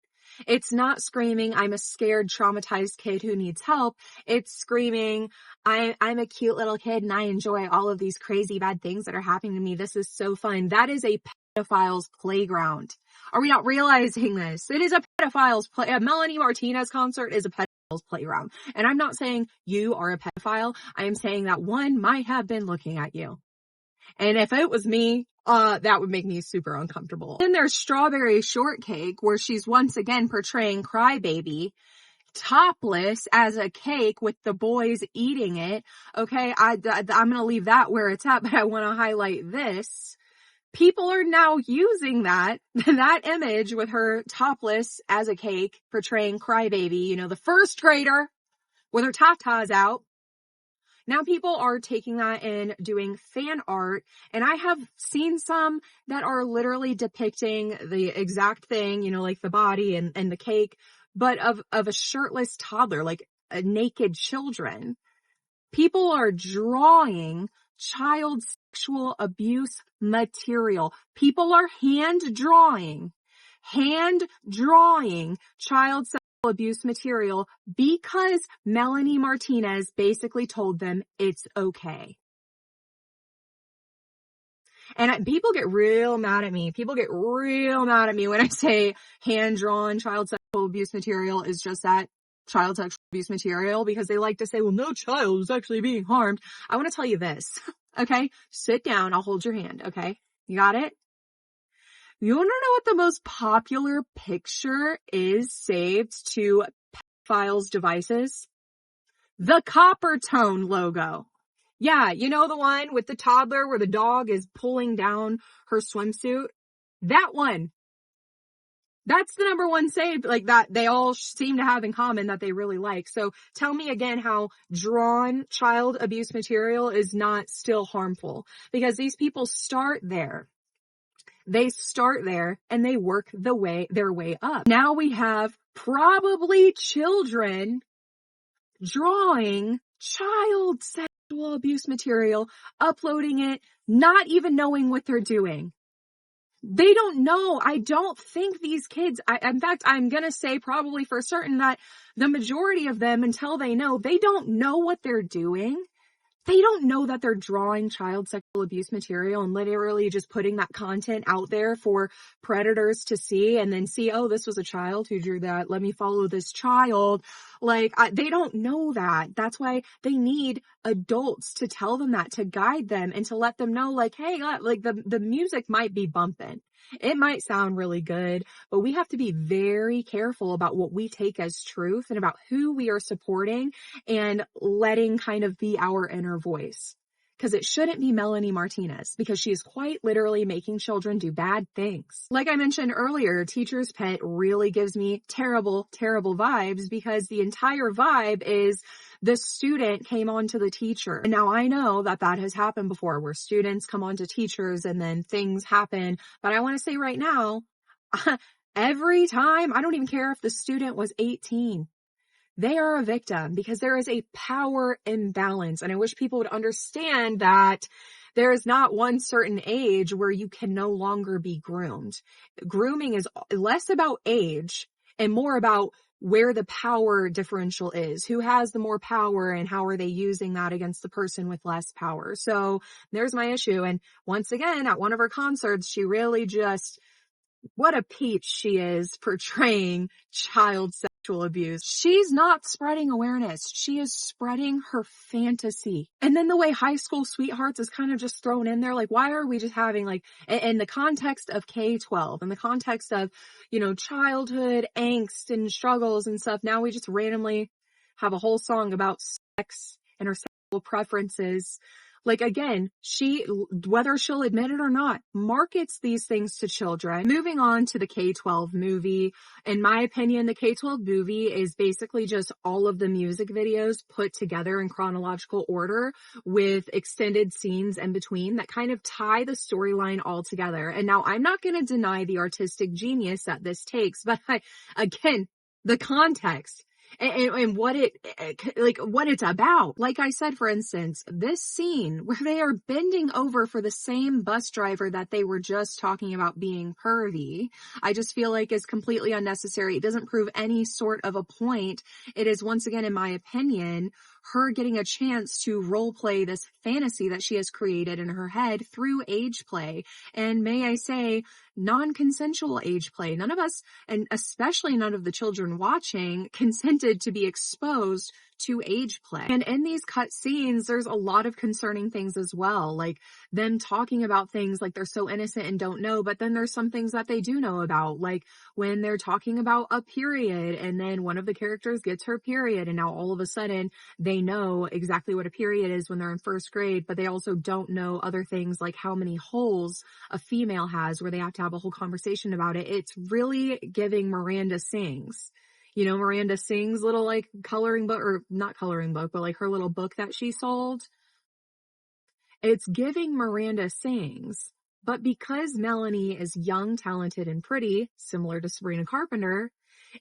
It's not screaming, I'm a scared, traumatized kid who needs help. It's screaming, I'm a cute little kid and I enjoy all of these crazy bad things that are happening to me. This is so fun. That is a pedophile's playground. Are we not realizing this? It is a pedophile's play. A Melanie Martinez concert is a pedophile's playground. And I'm not saying you are a pedophile. I am saying that one might have been looking at you. And if it was me, that would make me super uncomfortable. Then there's Strawberry Shortcake, where she's once again portraying Crybaby, topless as a cake with the boys eating it. Okay, I'm gonna leave that where it's at, but I want to highlight this. People are now using that image with her topless as a cake, portraying Crybaby, you know, the first grader with her tatas out. Now people are taking that and doing fan art, and I have seen some that are literally depicting the exact thing, like the body and the cake, but of a shirtless toddler, like naked children. People are drawing child sexual abuse material. People are hand drawing child sexual abuse material because Melanie Martinez basically told them it's okay. And people get real mad at me. People get real mad at me when I say hand-drawn child sexual abuse material is just that, child sexual abuse material, because they like to say, well, no child is actually being harmed. I want to tell you this, okay? Sit down. I'll hold your hand, okay? You got it? You want to know what the most popular picture is saved to pedophiles' devices? The Coppertone logo. Yeah, you know the one with the toddler where the dog is pulling down her swimsuit? That one. That's the number one saved, like, that they all seem to have in common that they really like. So tell me again how drawn child abuse material is not still harmful, because these people start there. They start there and they work their way up. Now we have probably children drawing child sexual abuse material, uploading it, not even knowing what they're doing. They don't know. I don't think these kids, in fact, I'm going to say probably for certain that the majority of them, until they don't know what they're doing. They don't know that they're drawing child sexual abuse material and literally just putting that content out there for predators to see and then see, oh, this was a child who drew that. Let me follow this child. Like, they don't know that. That's why they need adults to tell them that, to guide them and to let them know, like, hey, like the music might be bumping. It might sound really good, but we have to be very careful about what we take as truth and about who we are supporting and letting kind of be our inner voice. Because it shouldn't be Melanie Martinez, because she is quite literally making children do bad things. Like I mentioned earlier, Teacher's Pet really gives me terrible, terrible vibes, because the entire vibe is the student came on to the teacher. And now I know that that has happened before, where students come on to teachers and then things happen. But I want to say right now, every time, I don't even care if the student was 18. They are a victim, because there is a power imbalance. And I wish people would understand that there is not one certain age where you can no longer be groomed. Grooming is less about age and more about where the power differential is, who has the more power and how are they using that against the person with less power. So there's my issue. And once again, at one of her concerts, she really just, what a peach she is portraying child sexual abuse. She's not spreading awareness. She is spreading her fantasy. And then the way High School Sweethearts is kind of just thrown in there, like, why are we just having, like, in the context of K-12, in the context of, childhood angst and struggles and stuff, now we just randomly have a whole song about sex and her sexual preferences. Like, again, she, whether she'll admit it or not, markets these things to children. Moving on to the K-12 movie. In my opinion, the K-12 movie is basically just all of the music videos put together in chronological order with extended scenes in between that kind of tie the storyline all together. And now I'm not going to deny the artistic genius that this takes, but again, the context and what what it's about. Like I said, for instance, this scene where they are bending over for the same bus driver that they were just talking about being pervy, I just feel like is completely unnecessary. It doesn't prove any sort of a point. It is, once again, in my opinion, her getting a chance to role play this fantasy that she has created in her head through age play. And may I say, non-consensual age play. None of us, and especially none of the children watching, consented to be exposed to age play. And in these cut scenes, there's a lot of concerning things as well, like them talking about things like they're so innocent and don't know, but then there's some things that they do know about, like when they're talking about a period and then one of the characters gets her period and now all of a sudden they know exactly what a period is when they're in first grade, but they also don't know other things like how many holes a female has, where they have to have a whole conversation about it. It's really giving Miranda Sings. You know, Miranda Sings little like coloring book, or not coloring book, but like her little book that she sold. It's giving Miranda Sings. But because Melanie is young, talented, and pretty, similar to Sabrina Carpenter,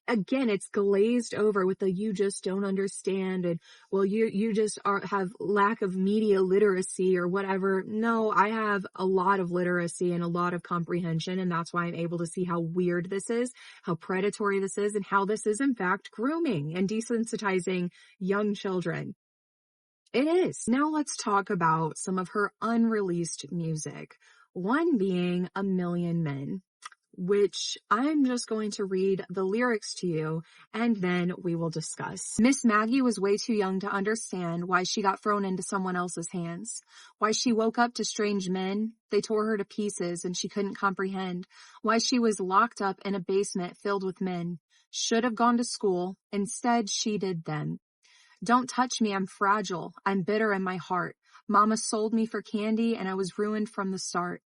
again, it's glazed over with the you just don't understand and well, you just have lack of media literacy or whatever. No, I have a lot of literacy and a lot of comprehension, and that's why I'm able to see how weird this is, how predatory this is, and how this is in fact grooming and desensitizing young children. It is. Now let's talk about some of her unreleased music. One being A Million Men, which I'm just going to read the lyrics to you and then we will discuss. Miss Maggie was way too young to understand why she got thrown into someone else's hands, why she woke up to strange men. They tore her to pieces and she couldn't comprehend why she was locked up in a basement filled with men. Should have gone to school. Instead, she did them. Don't touch me, I'm fragile. I'm bitter in my heart. Mama sold me for candy and I was ruined from the start.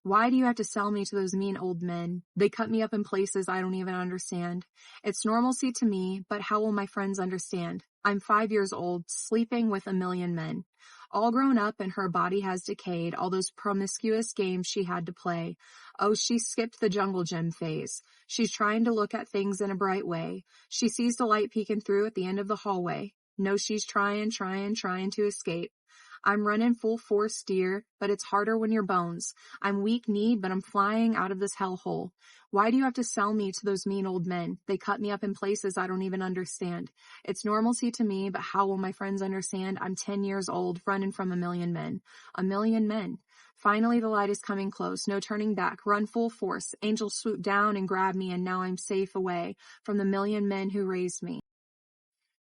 Why do you have to sell me to those mean old men? They cut me up in places I don't even understand. It's normalcy to me, but how will my friends understand? I'm 5 years old, sleeping with a million men. All grown up and her body has decayed, all those promiscuous games she had to play. Oh, she skipped the jungle gym phase. She's trying to look at things in a bright way. She sees the light peeking through at the end of the hallway. No, she's trying to escape. I'm running full force, dear, but it's harder when you're bones. I'm weak-kneed, but I'm flying out of this hellhole. Why do you have to sell me to those mean old men? They cut me up in places I don't even understand. It's normalcy to me, but how will my friends understand? I'm 10 years old, running from a million men. A million men. Finally, the light is coming close. No turning back. Run full force. Angels swoop down and grab me, and now I'm safe away from the million men who raised me.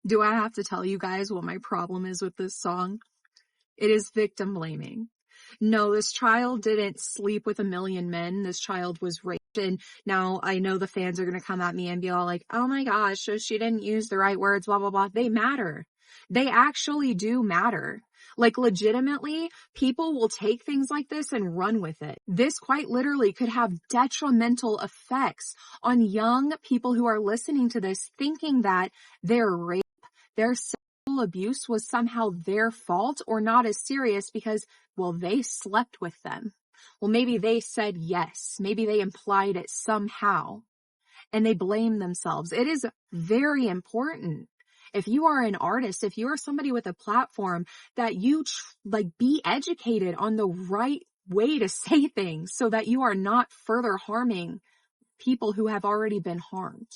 Do I have to tell you guys what my problem is with this song? It is victim blaming. No, this child didn't sleep with a million men. This child was raped. And now I know the fans are going to come at me and be all like, oh my gosh, so she didn't use the right words, blah, blah, blah. They matter. They actually do matter. Like legitimately, people will take things like this and run with it. This quite literally could have detrimental effects on young people who are listening to this, thinking that their rape, their sexual abuse was somehow their fault or not as serious because, well, they slept with them. Well, maybe they said yes. Maybe they implied it somehow and they blame themselves. It is very important. If you are an artist, if you are somebody with a platform, that you be educated on the right way to say things so that you are not further harming people who have already been harmed.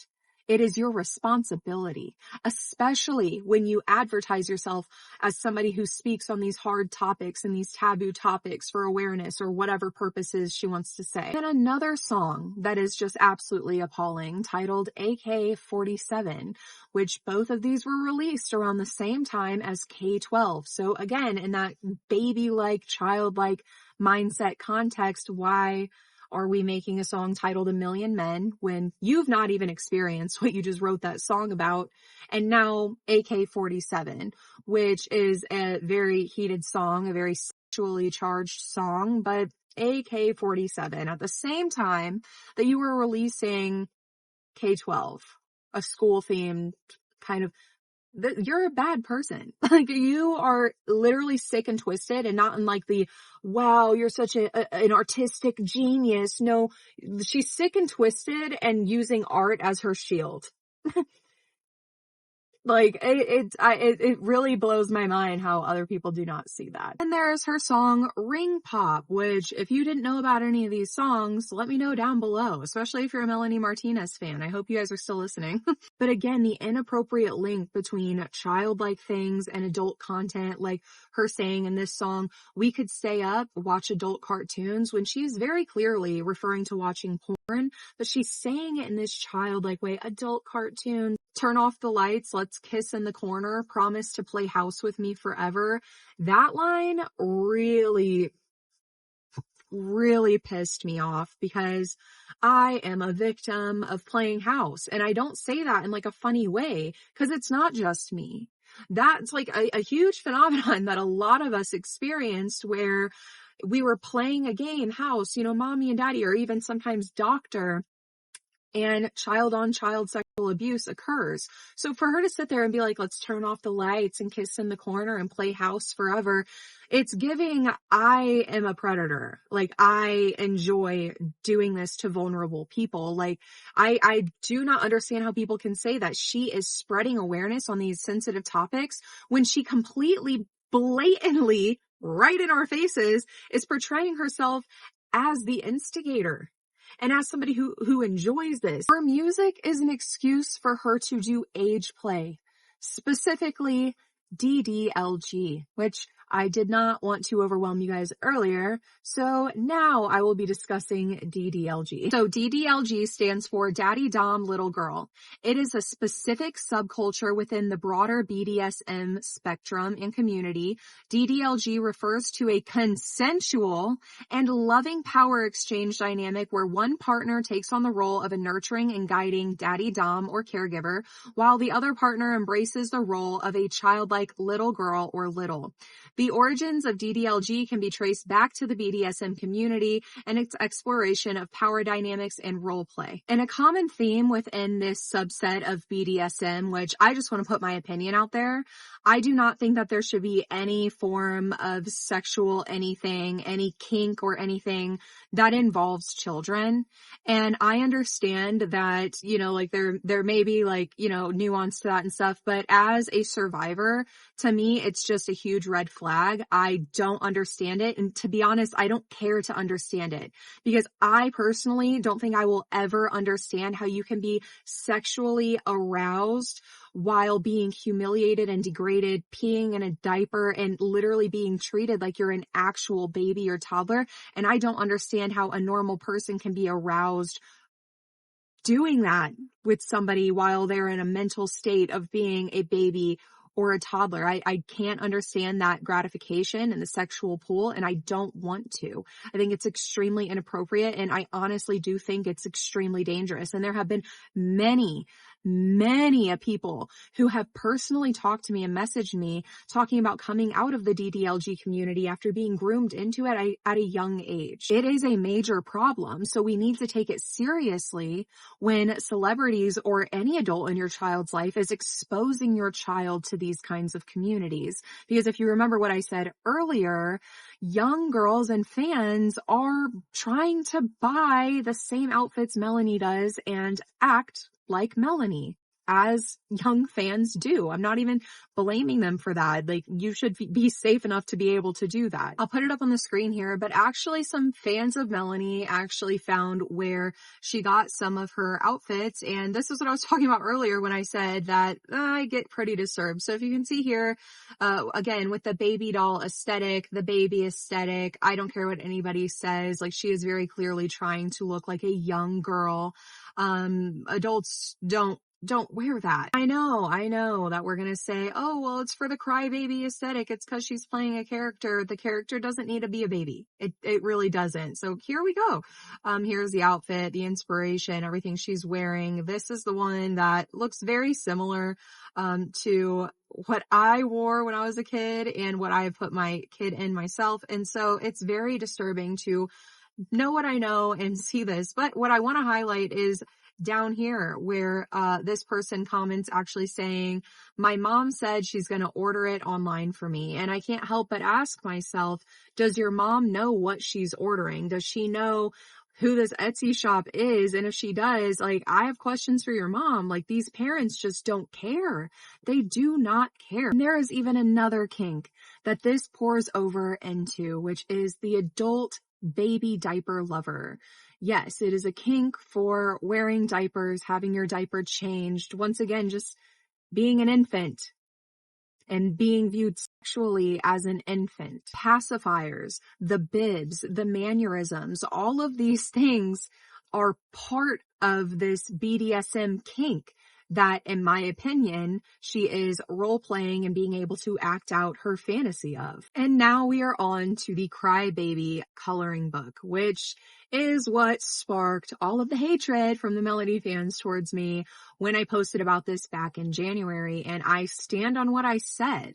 It is your responsibility, especially when you advertise yourself as somebody who speaks on these hard topics and these taboo topics for awareness or whatever purposes she wants to say. And another song that is just absolutely appalling, titled AK-47, which both of these were released around the same time as K-12. So again, in that baby-like, childlike mindset context, why are we making a song titled A Million Men when you've not even experienced what you just wrote that song about? And now AK-47, which is a very heated song, a very sexually charged song, but AK-47 at the same time that you were releasing K-12, a school-themed kind of, you're a bad person. Like, you are literally sick and twisted, and not in like the, wow, you're such an artistic genius. No, she's sick and twisted and using art as her shield. Like, it really blows my mind how other people do not see that. And there's her song Ring Pop, which if you didn't know about any of these songs, let me know down below, especially if you're a Melanie Martinez fan. I hope you guys are still listening. But again, the inappropriate link between childlike things and adult content, like her saying in this song, we could stay up, watch adult cartoons, when she's very clearly referring to watching porn, but she's saying it in this childlike way, adult cartoon. Turn off the lights, let's kiss in the corner, promise to play house with me forever. That line really pissed me off because I am a victim of playing house. And I don't say that in like a funny way because it's not just me. That's like a huge phenomenon that a lot of us experienced where we were playing a game, house, mommy and daddy, or even sometimes doctor. and child on child sexual abuse occurs. So for her to sit there and be like, let's turn off the lights and kiss in the corner and play house forever, it's giving, I am a predator. Like, I enjoy doing this to vulnerable people. Like, I do not understand how people can say that. She is spreading awareness on these sensitive topics when she completely, blatantly, right in our faces, is portraying herself as the instigator. And as somebody who enjoys this, her music is an excuse for her to do age play, specifically DDLG, which I did not want to overwhelm you guys earlier. So now I will be discussing DDLG. So DDLG stands for Daddy Dom Little Girl. It is a specific subculture within the broader BDSM spectrum and community. DDLG refers to a consensual and loving power exchange dynamic where one partner takes on the role of a nurturing and guiding daddy dom or caregiver, while the other partner embraces the role of a childlike little girl or little. The origins of DDLG can be traced back to the BDSM community and its exploration of power dynamics and role play. And a common theme within this subset of BDSM, which I just want to put my opinion out there, I do not think that there should be any form of sexual anything, any kink or anything that involves children. And I understand that, like there may be like, nuance to that and stuff, but as a survivor, to me, it's just a huge red flag. I don't understand it. And to be honest, I don't care to understand it because I personally don't think I will ever understand how you can be sexually aroused while being humiliated and degraded, peeing in a diaper and literally being treated like you're an actual baby or toddler. And I don't understand how a normal person can be aroused doing that with somebody while they're in a mental state of being a baby or a toddler. I can't understand that gratification in the sexual pool, and I don't want to. I think it's extremely inappropriate, and I honestly do think it's extremely dangerous. And there have been many people who have personally talked to me and messaged me talking about coming out of the DDLG community after being groomed into it at a young age. It is a major problem, so we need to take it seriously when celebrities or any adult in your child's life is exposing your child to these kinds of communities. Because if you remember what I said earlier, young girls and fans are trying to buy the same outfits Melanie does and act like Melanie, as young fans do. I'm not even blaming them for that. Like, you should be safe enough to be able to do that. I'll put it up on the screen here, but actually some fans of Melanie actually found where she got some of her outfits. And this is what I was talking about earlier when I said that I get pretty disturbed. So if you can see here, again, with the baby doll aesthetic, the baby aesthetic, I don't care what anybody says. Like, she is very clearly trying to look like a young girl. Adults don't wear that. I know that we're going to say, oh, well, it's for the crybaby aesthetic. It's because she's playing a character. The character doesn't need to be a baby. It really doesn't. So here we go. Here's the outfit, the inspiration, everything she's wearing. This is the one that looks very similar, to what I wore when I was a kid and what I put my kid in myself. And so it's very disturbing to know what I know and see this. But what I want to highlight is down here where this person comments actually saying, my mom said she's going to order it online for me. And I can't help but ask myself, does your mom know what she's ordering? Does she know who this Etsy shop is? And if she does, like, I have questions for your mom. Like, these parents just don't care. They do not care. And there is even another kink that this pours over into, which is the adult baby diaper lover. Yes, it is a kink for wearing diapers, having your diaper changed. Once again, just being an infant and being viewed sexually as an infant. Pacifiers, the bibs, the mannerisms, all of these things are part of this BDSM kink that, in my opinion, she is role-playing and being able to act out her fantasy of. And now we are on to the Crybaby coloring book, which is what sparked all of the hatred from the Melanie fans towards me when I posted about this back in January, and I stand on what I said.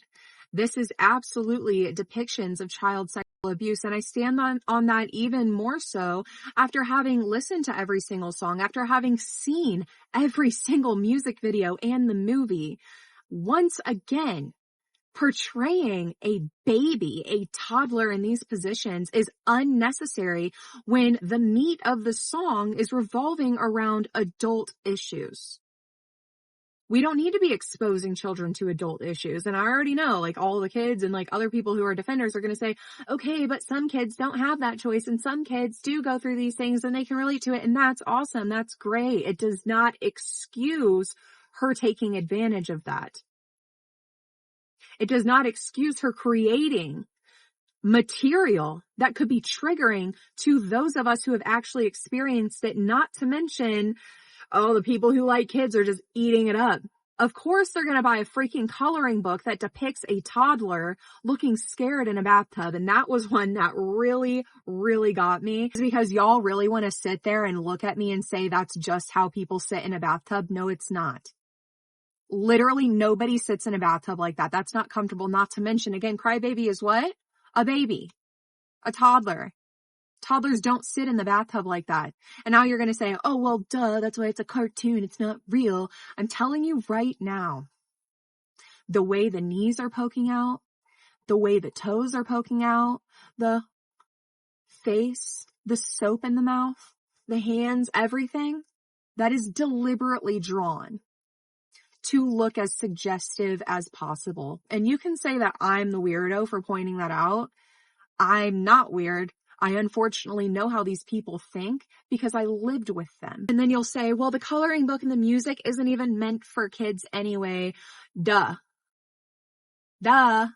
This is absolutely depictions of child sex abuse. And I stand on that even more so after having listened to every single song, after having seen every single music video and the movie. Once again, portraying a baby, a toddler in these positions is unnecessary when the meat of the song is revolving around adult issues. We don't need to be exposing children to adult issues. And I already know, like, all the kids and like other people who are defenders are going to say, okay, but some kids don't have that choice and some kids do go through these things and they can relate to it. And that's awesome. That's great. It does not excuse her taking advantage of that. It does not excuse her creating material that could be triggering to those of us who have actually experienced it, not to mention, oh, the people who like kids are just eating it up. Of course, they're going to buy a freaking coloring book that depicts a toddler looking scared in a bathtub. And that was one that really, really got me, because y'all really want to sit there and look at me and say that's just how people sit in a bathtub. No, it's not. Literally nobody sits in a bathtub like that. That's not comfortable. Not to mention, again, crybaby is what? A baby, a toddler. Toddlers don't sit in the bathtub like that. And now you're going to say, oh, well, duh, that's why it's a cartoon. It's not real. I'm telling you right now, the way the knees are poking out, the way the toes are poking out, the face, the soap in the mouth, the hands, everything, that is deliberately drawn to look as suggestive as possible. And you can say that I'm the weirdo for pointing that out. I'm not weird. I unfortunately know how these people think because I lived with them. And then you'll say, well, the coloring book and the music isn't even meant for kids anyway. Duh. Duh.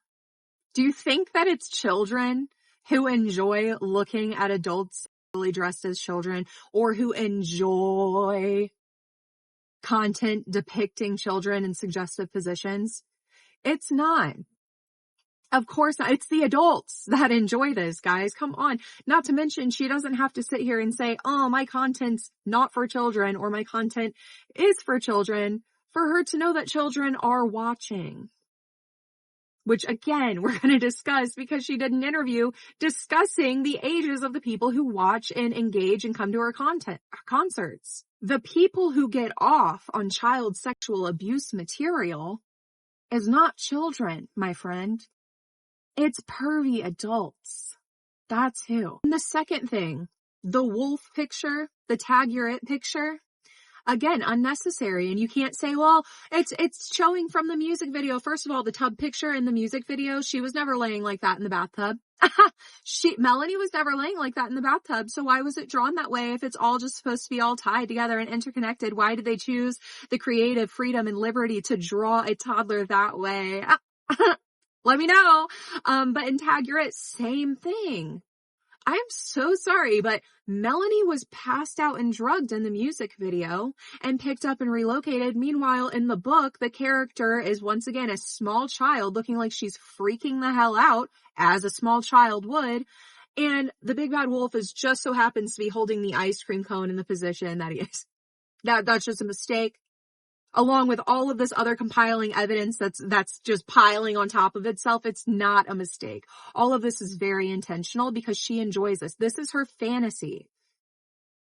Do you think that it's children who enjoy looking at adults really dressed as children, or who enjoy content depicting children in suggestive positions? It's not. Of course not. It's the adults that enjoy this, guys. Come on. Not to mention, she doesn't have to sit here and say, oh, my content's not for children, or my content is for children, for her to know that children are watching. Which, again, we're going to discuss, because she did an interview discussing the ages of the people who watch and engage and come to her concerts. The people who get off on child sexual abuse material is not children, my friend. It's pervy adults. That's who. And the second thing, the wolf picture, the tag you're it picture, again, unnecessary. And you can't say, well, it's showing from the music video. First of all, the tub picture in the music video, she was never laying like that in the bathtub. Melanie was never laying like that in the bathtub. So why was it drawn that way if it's all just supposed to be all tied together and interconnected? Why did they choose the creative freedom and liberty to draw a toddler that way? Let me know. But in Tag You're It, same thing. I'm so sorry, but Melanie was passed out and drugged in the music video and picked up and relocated. Meanwhile, in the book, the character is once again a small child looking like she's freaking the hell out, as a small child would. And the big bad wolf is just so happens to be holding the ice cream cone in the position that he is. That's just a mistake. Along with all of this other compiling evidence that's just piling on top of itself, it's not a mistake. All of this is very intentional because she enjoys this. This is her fantasy.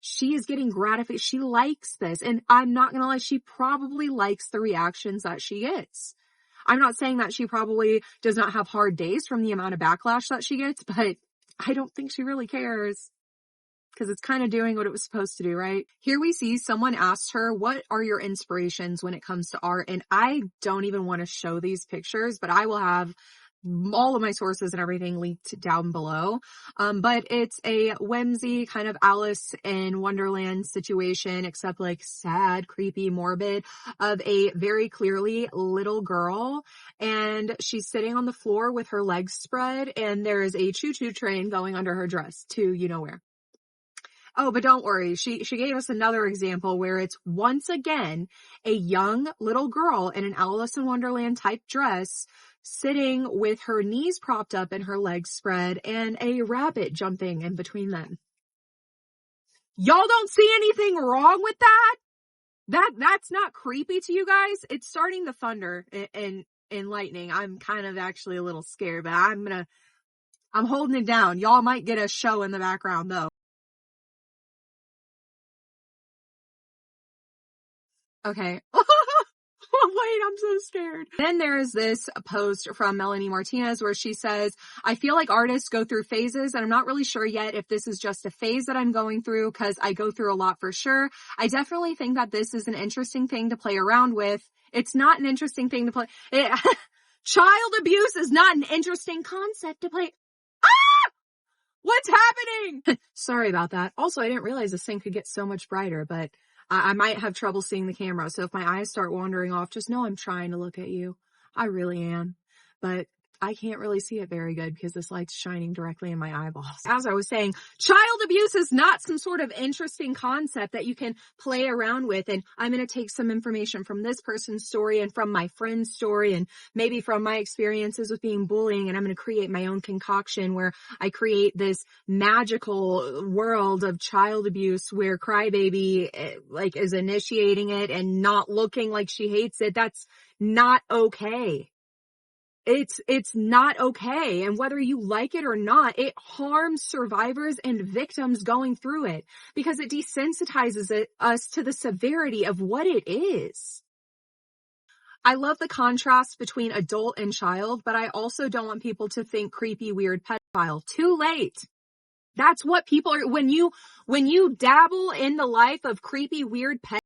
She is getting gratification. She likes this. And I'm not going to lie, she probably likes the reactions that she gets. I'm not saying that she probably does not have hard days from the amount of backlash that she gets, but I don't think she really cares. Because it's kind of doing what it was supposed to do, right? Here we see someone asked her, what are your inspirations when it comes to art? And I don't even want to show these pictures, but I will have all of my sources and everything linked down below. But it's a whimsy kind of Alice in Wonderland situation, except like sad, creepy, morbid, of a very clearly little girl. And she's sitting on the floor with her legs spread, and there is a choo-choo train going under her dress to you know where. Oh, but don't worry. She gave us another example where it's once again a young little girl in an Alice in Wonderland type dress sitting with her knees propped up and her legs spread and a rabbit jumping in between them. Y'all don't see anything wrong with that? That's not creepy to you guys? It's starting to thunder and lightning. I'm kind of actually a little scared, but I'm I'm holding it down. Y'all might get a show in the background though. Okay. Wait, I'm so scared. Then there's this post from Melanie Martinez where she says, I feel like artists go through phases and I'm not really sure yet if this is just a phase that I'm going through because I go through a lot for sure. I definitely think that this is an interesting thing to play around with. It's not an interesting thing to play. Child abuse is not an interesting concept to play. What's happening? Sorry about that. Also, I didn't realize this thing could get so much brighter, but I might have trouble seeing the camera. So if my eyes start wandering off, just know I'm trying to look at you. I really am. But I can't really see it very good because this light's shining directly in my eyeballs. As I was saying, child abuse is not some sort of interesting concept that you can play around with. And I'm going to take some information from this person's story and from my friend's story and maybe from my experiences with being bullying. And I'm going to create my own concoction where I create this magical world of child abuse where Crybaby like is initiating it and not looking like she hates it. That's not okay. It's not okay. And whether you like it or not, it harms survivors and victims going through it because it desensitizes us to the severity of what it is. I love the contrast between adult and child, but I also don't want people to think creepy, weird pedophile. Too late. That's what people are, when you dabble in the life of creepy, weird pedophile,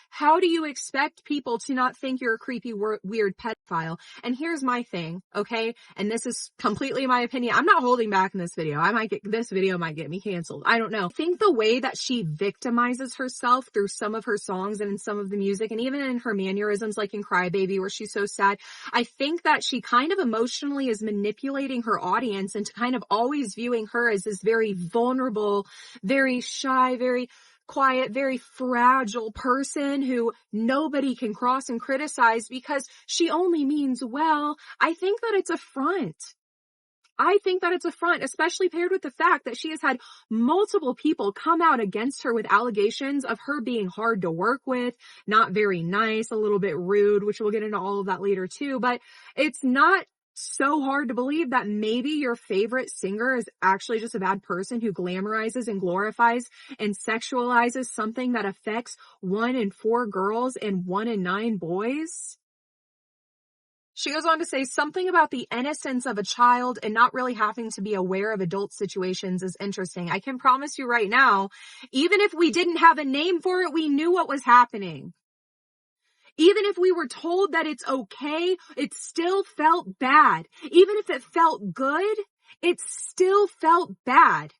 how do you expect people to not think you're a creepy, weird pedophile? And here's my thing, okay? And this is completely my opinion. I'm not holding back in this video. This video might get me canceled. I don't know. I think the way that she victimizes herself through some of her songs and in some of the music and even in her mannerisms, like in Crybaby, where she's so sad, I think that she kind of emotionally is manipulating her audience into kind of always viewing her as this very vulnerable, very shy, very quiet, very fragile person who nobody can cross and criticize because she only means well. I think that it's a front. I think that it's a front, especially paired with the fact that she has had multiple people come out against her with allegations of her being hard to work with, not very nice, a little bit rude, which we'll get into all of that later too. But it's not so hard to believe that maybe your favorite singer is actually just a bad person who glamorizes and glorifies and sexualizes something that affects 1 in 4 girls and 1 in 9 boys. She goes on to say something about the innocence of a child and not really having to be aware of adult situations is interesting. I can promise you right now, even if we didn't have a name for it, we knew what was happening. Even if we were told that it's okay, it still felt bad. Even if it felt good, it still felt bad.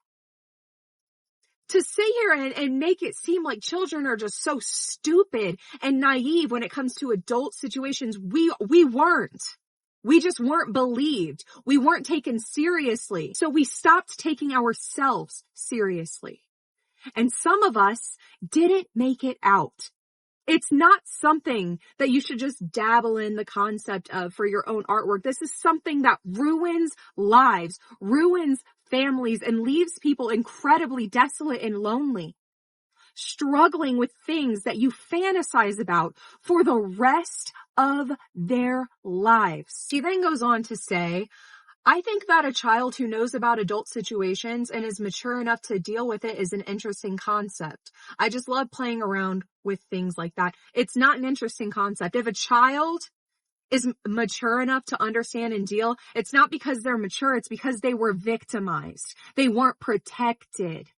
To sit here and make it seem like children are just so stupid and naive when it comes to adult situations, we weren't. We just weren't believed. We weren't taken seriously. So we stopped taking ourselves seriously. And some of us didn't make it out. It's not something that you should just dabble in the concept of for your own artwork. This is something that ruins lives, ruins families, and leaves people incredibly desolate and lonely, struggling with things that you fantasize about for the rest of their lives. She then goes on to say, I think that a child who knows about adult situations and is mature enough to deal with it is an interesting concept. I just love playing around with things like that. It's not an interesting concept. If a child is mature enough to understand and deal, it's not because they're mature, it's because they were victimized. They weren't protected.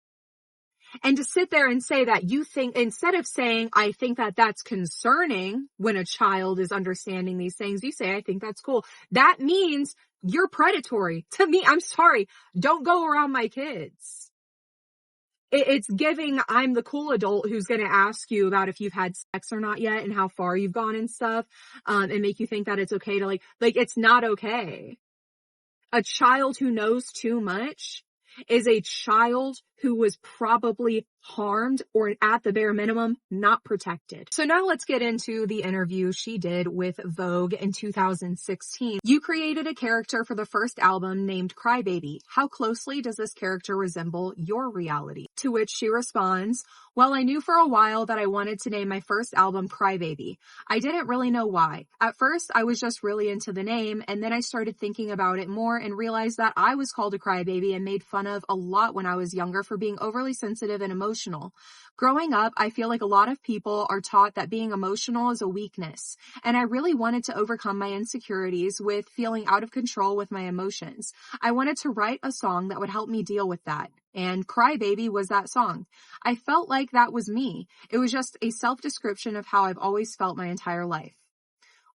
And to sit there and say that you think, instead of saying, I think that that's concerning when a child is understanding these things, you say, I think that's cool. That means you're predatory. To me, I'm sorry, don't go around my kids. It's giving, I'm the cool adult who's going to ask you about if you've had sex or not yet and how far you've gone and stuff, and make you think that it's okay to like it's not okay. A child who knows too much is a child who was probably harmed or at the bare minimum, not protected. So now let's get into the interview she did with Vogue in 2016. You created a character for the first album named Crybaby. How closely does this character resemble your reality? To which she responds, well, I knew for a while that I wanted to name my first album Crybaby. I didn't really know why. At first, I was just really into the name, and then I started thinking about it more and realized that I was called a crybaby and made fun of a lot when I was younger for being overly sensitive and emotional. Growing up, I feel like a lot of people are taught that being emotional is a weakness, and I really wanted to overcome my insecurities with feeling out of control with my emotions. I wanted to write a song that would help me deal with that, and Crybaby was that song. I felt like that was me. It was just a self-description of how I've always felt my entire life.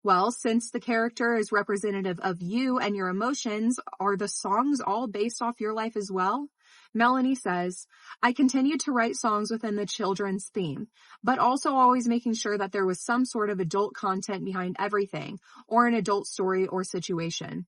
Well, since the character is representative of you and your emotions, are the songs all based off your life as well? Melanie says, I continued to write songs within the children's theme, but also always making sure that there was some sort of adult content behind everything, or an adult story or situation.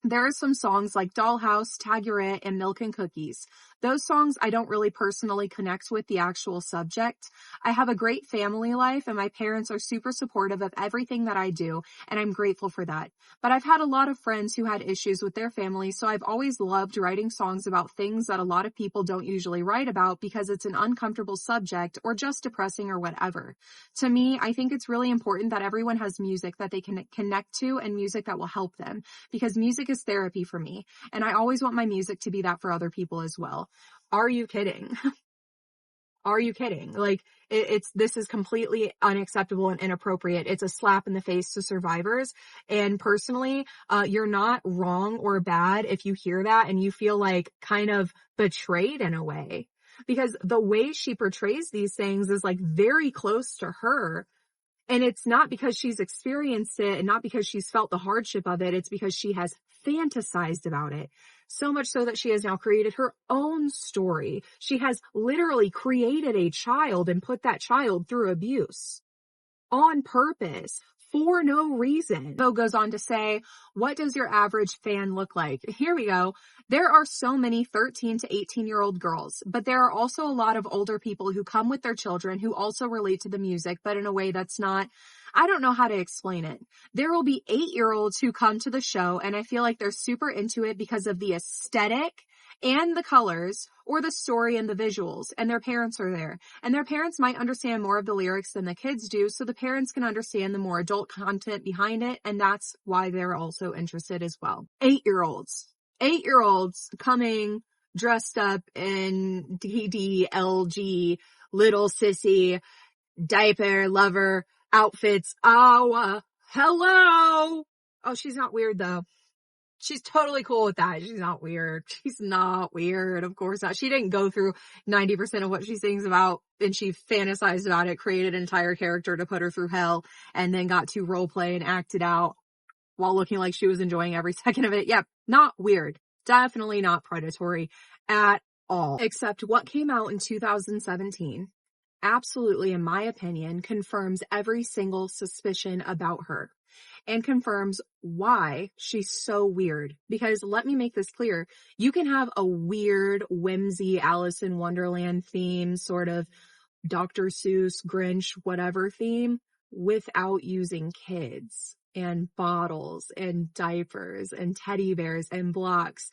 There are some songs like Dollhouse, Taggerette, and Milk and Cookies. Those songs I don't really personally connect with the actual subject. I have a great family life and my parents are super supportive of everything that I do, and I'm grateful for that. But I've had a lot of friends who had issues with their family, so I've always loved writing songs about things that a lot of people don't usually write about because it's an uncomfortable subject or just depressing or whatever. To me, I think it's really important that everyone has music that they can connect to and music that will help them, because music is therapy for me, and I always want my music to be that for other people as well. Are you kidding? Are you kidding? Like, this is completely unacceptable and inappropriate. It's a slap in the face to survivors. And personally, you're not wrong or bad if you hear that and you feel like kind of betrayed in a way, because the way she portrays these things is like very close to her. And it's not because she's experienced it and not because she's felt the hardship of it. It's because she has fantasized about it. So much so that she has now created her own story. She has literally created a child and put that child through abuse on purpose for no reason. Bo goes on to say, what does your average fan look like? Here we go. There are so many 13 to 18-year-old girls, but there are also a lot of older people who come with their children who also relate to the music, but in a way that's not, I don't know how to explain it. There will be 8-year-olds who come to the show, and I feel like they're super into it because of the aesthetic and the colors, or the story and the visuals, and their parents are there. And their parents might understand more of the lyrics than the kids do, so the parents can understand the more adult content behind it, and that's why they're also interested as well. 8-year-olds. 8-year-olds coming dressed up in DDLG, little sissy, diaper, lover, outfits. Oh, hello! Oh, she's not weird though. She's totally cool with that. She's not weird. She's not weird. Of course not. She didn't go through 90% of what she sings about and she fantasized about it, created an entire character to put her through hell, and then got to role play and act it out while looking like she was enjoying every second of it. Yep. Not weird. Definitely not predatory at all. Except what came out in 2017 absolutely, in my opinion, confirms every single suspicion about her. And confirms why she's so weird. Because let me make this clear. You can have a weird, whimsy, Alice in Wonderland theme, sort of Dr. Seuss, Grinch, whatever theme, without using kids and bottles and diapers and teddy bears and blocks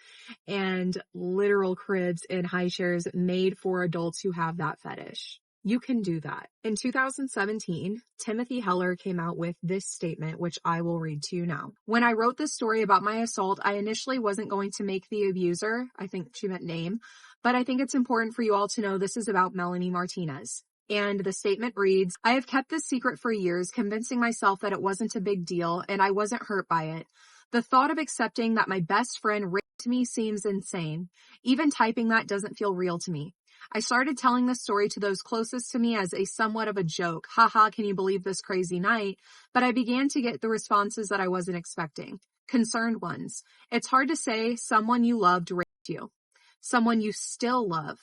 and literal cribs and high chairs made for adults who have that fetish. You can do that. In 2017, Timothy Heller came out with this statement, which I will read to you now. When I wrote this story about my assault, I initially wasn't going to make the abuser, I think she meant name, but I think it's important for you all to know this is about Melanie Martinez. And the statement reads, I have kept this secret for years, convincing myself that it wasn't a big deal and I wasn't hurt by it. The thought of accepting that my best friend raped me seems insane. Even typing that doesn't feel real to me. I started telling this story to those closest to me as a somewhat of a joke. Haha, can you believe this crazy night? But I began to get the responses that I wasn't expecting. Concerned ones. It's hard to say someone you loved raped you. Someone you still love.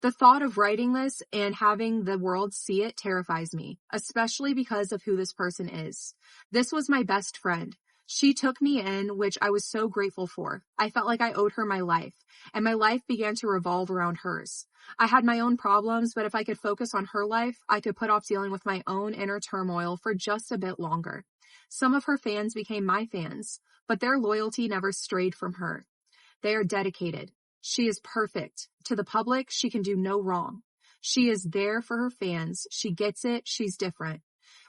The thought of writing this and having the world see it terrifies me, especially because of who this person is. This was my best friend. She took me in, which I was so grateful for. I felt like I owed her my life, and my life began to revolve around hers. I had my own problems, but if I could focus on her life, I could put off dealing with my own inner turmoil for just a bit longer. Some of her fans became my fans, but their loyalty never strayed from her. They are dedicated. She is perfect. To the public, she can do no wrong. She is there for her fans. She gets it. She's different.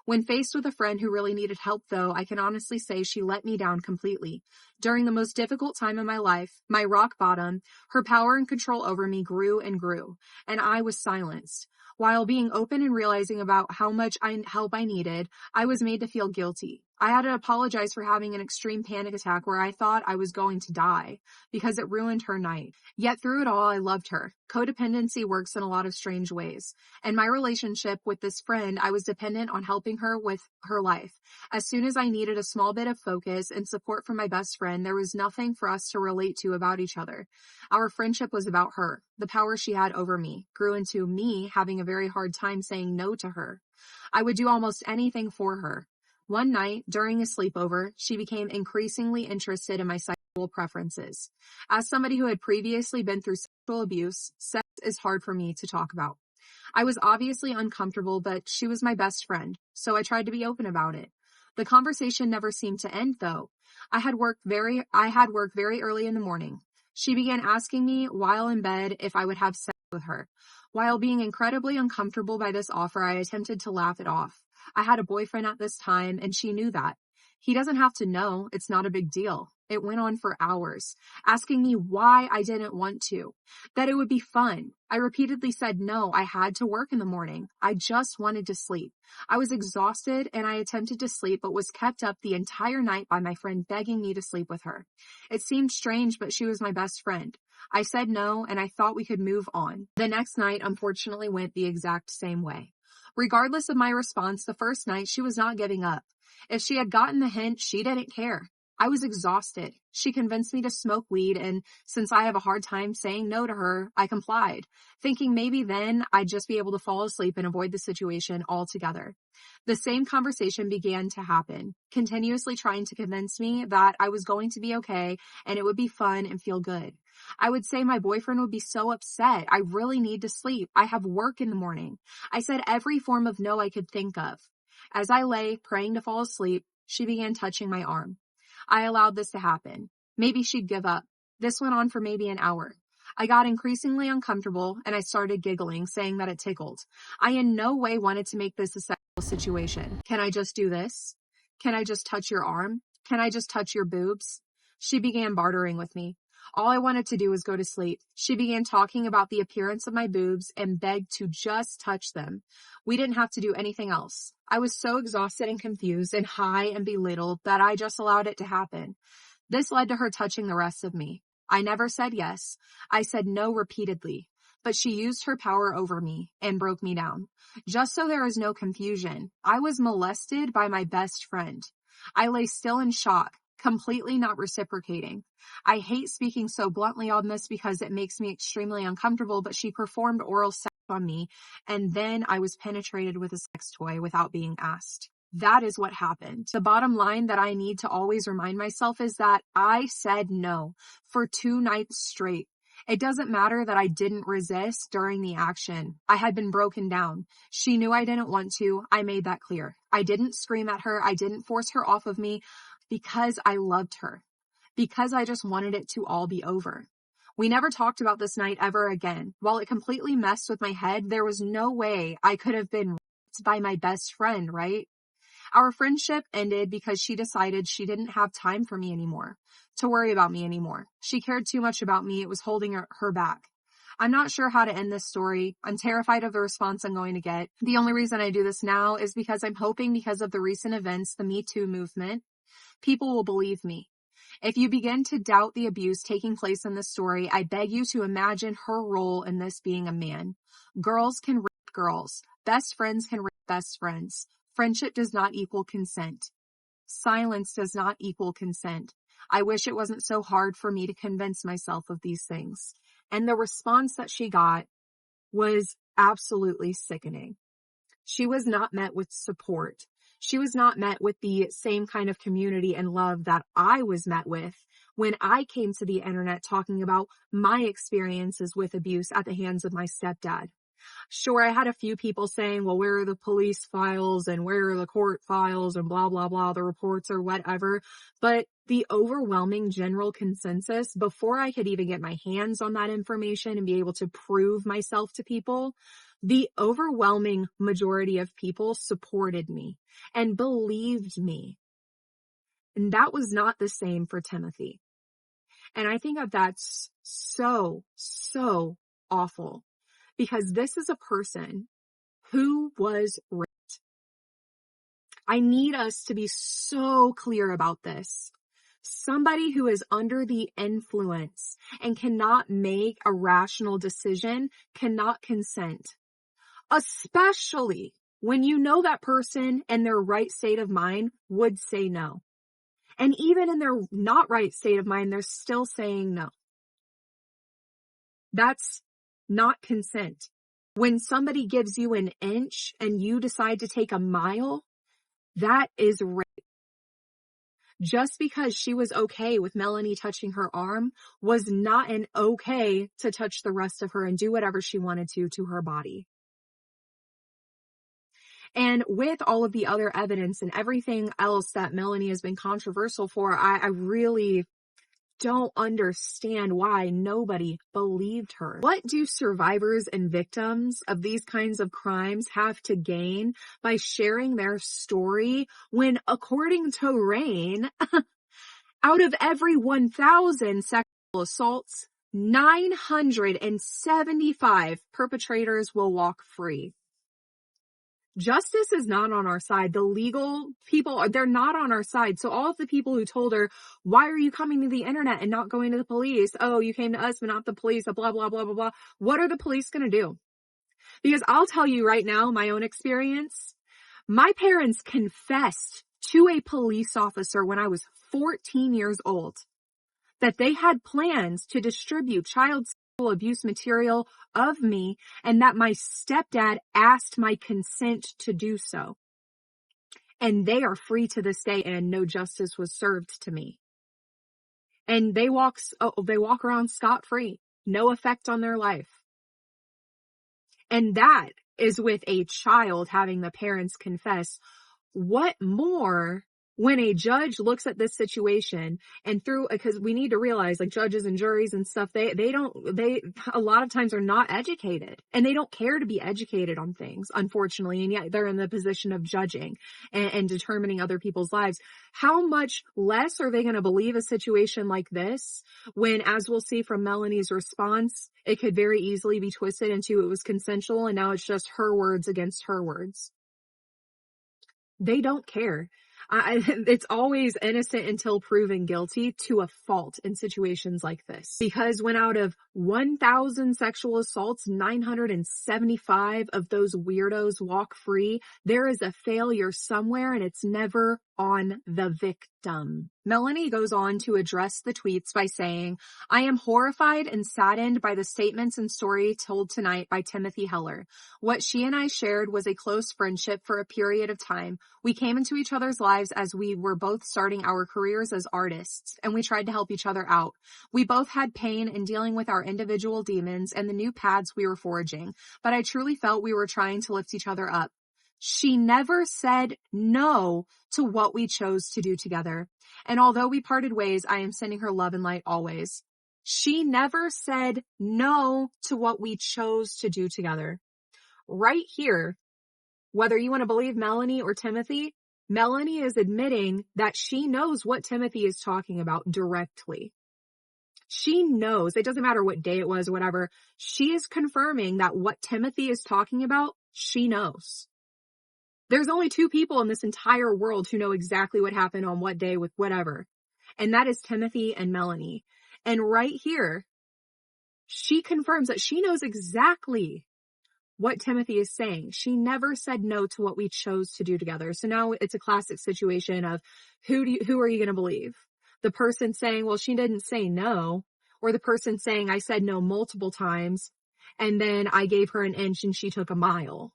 When faced with a friend who really needed help, though, I can honestly say she let me down completely. During the most difficult time in my life, my rock bottom, her power and control over me grew, and I was silenced. While being open and realizing about how much help I needed, I was made to feel guilty. I had to apologize for having an extreme panic attack where I thought I was going to die because it ruined her night. Yet through it all, I loved her. Codependency works in a lot of strange ways. In my relationship with this friend, I was dependent on helping her with her life. As soon as I needed a small bit of focus and support from my best friend, there was nothing for us to relate to about each other. Our friendship was about her. The power she had over me grew into me having a very hard time saying no to her. I would do almost anything for her. One night, during a sleepover, she became increasingly interested in my sexual preferences. As somebody who had previously been through sexual abuse, sex is hard for me to talk about. I was obviously uncomfortable, but she was my best friend, so I tried to be open about it. The conversation never seemed to end, though. I had work very early in the morning. She began asking me while in bed if I would have sex with her. While being incredibly uncomfortable by this offer, I attempted to laugh it off. I had a boyfriend at this time, and she knew that. He doesn't have to know. It's not a big deal. It went on for hours, asking me why I didn't want to, that it would be fun. I repeatedly said no, I had to work in the morning. I just wanted to sleep. I was exhausted, and I attempted to sleep, but was kept up the entire night by my friend begging me to sleep with her. It seemed strange, but she was my best friend. I said no, and I thought we could move on. The next night, unfortunately, went the exact same way. Regardless of my response, the first night she was not giving up. If she had gotten the hint, she didn't care. I was exhausted. She convinced me to smoke weed, and since I have a hard time saying no to her, I complied, thinking maybe then I'd just be able to fall asleep and avoid the situation altogether. The same conversation began to happen, continuously trying to convince me that I was going to be okay and it would be fun and feel good. I would say my boyfriend would be so upset. I really need to sleep. I have work in the morning. I said every form of no I could think of. As I lay praying to fall asleep, she began touching my arm. I allowed this to happen. Maybe she'd give up. This went on for maybe an hour. I got increasingly uncomfortable and I started giggling, saying that it tickled. I in no way wanted to make this a sexual situation. Can I just do this? Can I just touch your arm? Can I just touch your boobs? She began bartering with me. All I wanted to do was go to sleep. She began talking about the appearance of my boobs and begged to just touch them. We didn't have to do anything else. I was so exhausted and confused and high and belittled that I just allowed it to happen. This led to her touching the rest of me. I never said yes. I said no repeatedly, but she used her power over me and broke me down. Just so there is no confusion, I was molested by my best friend. I lay still in shock, completely not reciprocating. I hate speaking so bluntly on this because it makes me extremely uncomfortable, but she performed oral sex on me, and then I was penetrated with a sex toy without being asked. That is what happened. The bottom line that I need to always remind myself is that I said no for 2 nights straight. It doesn't matter that I didn't resist during the action. I had been broken down. She knew I didn't want to. I made that clear. I didn't scream at her. I didn't force her off of me because I loved her. Because I just wanted it to all be over. We never talked about this night ever again. While it completely messed with my head, there was no way I could have been raped by my best friend, right? Our friendship ended because she decided she didn't have time for me anymore, to worry about me anymore. She cared too much about me. It was holding her back. I'm not sure how to end this story. I'm terrified of the response I'm going to get. The only reason I do this now is because I'm hoping, because of the recent events, the Me Too movement, people will believe me. If you begin to doubt the abuse taking place in this story, I beg you to imagine her role in this being a man. Girls can rape girls. Best friends can rape best friends. Friendship does not equal consent. Silence does not equal consent. I wish it wasn't so hard for me to convince myself of these things. And the response that she got was absolutely sickening. She was not met with support. She was not met with the same kind of community and love that I was met with when I came to the internet talking about my experiences with abuse at the hands of my stepdad. Sure, I had a few people saying, well, where are the police files and where are the court files and blah, blah, blah, the reports or whatever. But the overwhelming general consensus, before I could even get my hands on that information and be able to prove myself to people, the overwhelming majority of people supported me and believed me. And that was not the same for Timothy. And I think that that's so, so awful. Because this is a person who was raped. I need us to be so clear about this. Somebody who is under the influence and cannot make a rational decision cannot consent. Especially when you know that person in their right state of mind would say no. And even in their not right state of mind, they're still saying no. That's not consent. When somebody gives you an inch and you decide to take a mile, that is rape. Just because she was okay with Melanie touching her arm was not an okay to touch the rest of her and do whatever she wanted to her body. And with all of the other evidence and everything else that Melanie has been controversial for, I really don't understand why nobody believed her. What do survivors and victims of these kinds of crimes have to gain by sharing their story when, according to Rain, out of every 1,000 sexual assaults, 975 perpetrators will walk free? Justice is not on our side. The legal people, they're not on our side. So all of the people who told her, why are you coming to the internet and not going to the police? Oh, you came to us, but not the police, blah, blah, blah, blah, blah. What are the police going to do? Because I'll tell you right now, my own experience, my parents confessed to a police officer when I was 14 years old that they had plans to distribute child sexual abuse material of me and that my stepdad asked my consent to do so. And they are free to this day and no justice was served to me. And they walk around scot-free, no effect on their life. And that is with a child having the parents confess. What more when a judge looks at this situation and because we need to realize, like, judges and juries and stuff, they a lot of times are not educated and they don't care to be educated on things, unfortunately. And yet they're in the position of judging and determining other people's lives. How much less are they going to believe a situation like this when, as we'll see from Melanie's response, it could very easily be twisted into it was consensual and now it's just her words against her words. They don't care. It's always innocent until proven guilty to a fault in situations like this. Because when out of 1,000 sexual assaults, 975 of those weirdos walk free, there is a failure somewhere and it's never on the victim. Melanie goes on to address the tweets by saying, I am horrified and saddened by the statements and story told tonight by Timothy Heller. What she and I shared was a close friendship for a period of time. We came into each other's lives as we were both starting our careers as artists, and we tried to help each other out. We both had pain in dealing with our individual demons and the new paths we were forging, but I truly felt we were trying to lift each other up. She never said no to what we chose to do together. And although we parted ways, I am sending her love and light always. She never said no to what we chose to do together. Right here, whether you want to believe Melanie or Timothy, Melanie is admitting that she knows what Timothy is talking about directly. She knows, it doesn't matter what day it was or whatever, she is confirming that what Timothy is talking about, she knows. There's only two people in this entire world who know exactly what happened on what day with whatever. And that is Timothy and Melanie. And right here, she confirms that she knows exactly what Timothy is saying. She never said no to what we chose to do together. So now it's a classic situation of who are you going to believe? The person saying, well, she didn't say no, or the person saying, I said no multiple times, and then I gave her an inch and she took a mile.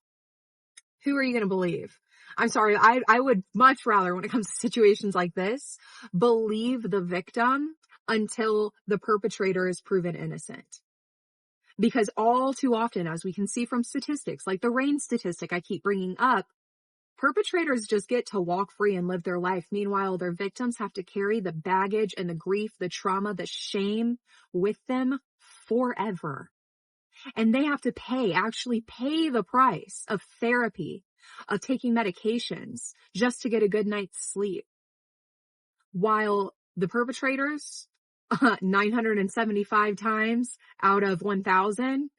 Who are you going to believe? I'm sorry. I would much rather, when it comes to situations like this, believe the victim until the perpetrator is proven innocent. Because all too often, as we can see from statistics, like the rain statistic I keep bringing up, perpetrators just get to walk free and live their life. Meanwhile, their victims have to carry the baggage and the grief, the trauma, the shame with them forever. And they have to actually pay the price of therapy, of taking medications just to get a good night's sleep. While the perpetrators, 975 times out of 1,000,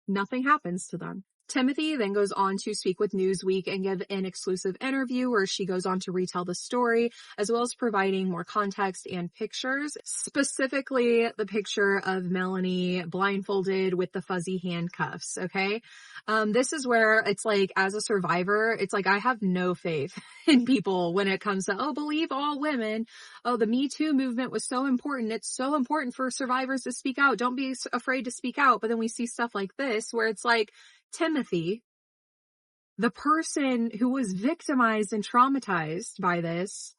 nothing happens to them. Timothy then goes on to speak with Newsweek and give an exclusive interview where she goes on to retell the story, as well as providing more context and pictures, specifically the picture of Melanie blindfolded with the fuzzy handcuffs, okay? This is where it's like, as a survivor, it's like I have no faith in people when it comes to, believe all women. The Me Too movement was so important. It's so important for survivors to speak out. Don't be afraid to speak out. But then we see stuff like this where it's like, Timothy, the person who was victimized and traumatized by this,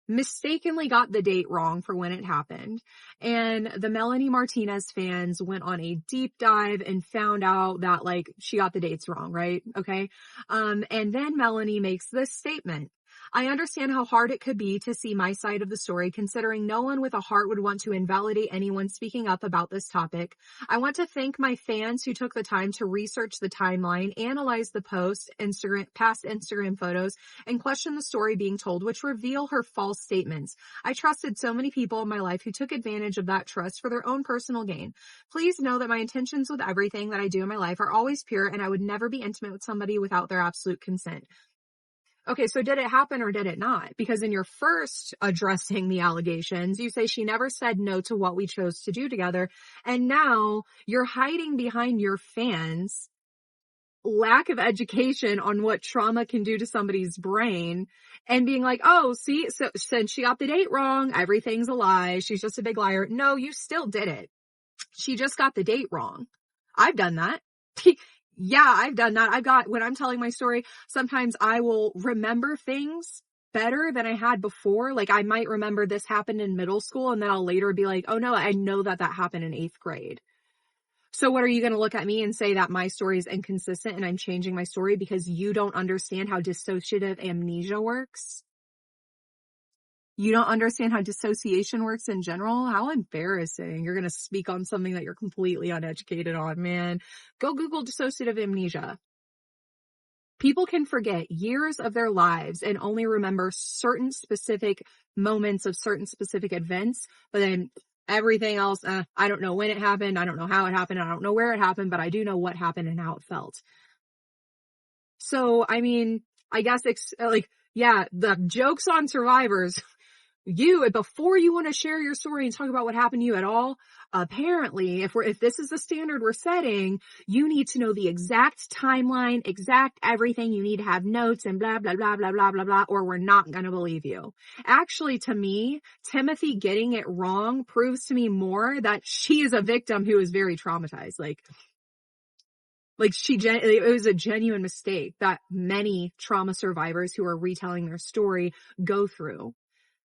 mistakenly got the date wrong for when it happened. And the Melanie Martinez fans went on a deep dive and found out that, like, she got the dates wrong, right? Okay. And then Melanie makes this statement. I understand how hard it could be to see my side of the story, considering no one with a heart would want to invalidate anyone speaking up about this topic. I want to thank my fans who took the time to research the timeline, analyze the past Instagram photos, and question the story being told, which reveal her false statements. I trusted so many people in my life who took advantage of that trust for their own personal gain. Please know that my intentions with everything that I do in my life are always pure, and I would never be intimate with somebody without their absolute consent. Okay, so did it happen or did it not? Because in your first addressing the allegations, you say she never said no to what we chose to do together. And now you're hiding behind your fans' lack of education on what trauma can do to somebody's brain and being like, see, so since she got the date wrong, everything's a lie. She's just a big liar. No, you still did it. She just got the date wrong. I've done that. Yeah, I've done that. When I'm telling my story, sometimes I will remember things better than I had before. Like, I might remember this happened in middle school, and then I'll later be like, oh no, I know that happened in 8th grade. So what are you going to look at me and say that my story is inconsistent and I'm changing my story because you don't understand how dissociative amnesia works? You don't understand how dissociation works in general? How embarrassing. You're going to speak on something that you're completely uneducated on, man. Go Google dissociative amnesia. People can forget years of their lives and only remember certain specific moments of certain specific events, but then everything else, I don't know when it happened. I don't know how it happened. I don't know where it happened, but I do know what happened and how it felt. So, I mean, I guess the joke's on survivors. Before you want to share your story and talk about what happened to you at all, apparently, if this is the standard we're setting, you need to know the exact timeline, exact everything. You need to have notes and blah, blah, blah, blah, blah, blah, blah, or we're not going to believe you. Actually, to me, Timothy getting it wrong proves to me more that she is a victim who is very traumatized. It was a genuine mistake that many trauma survivors who are retelling their story go through.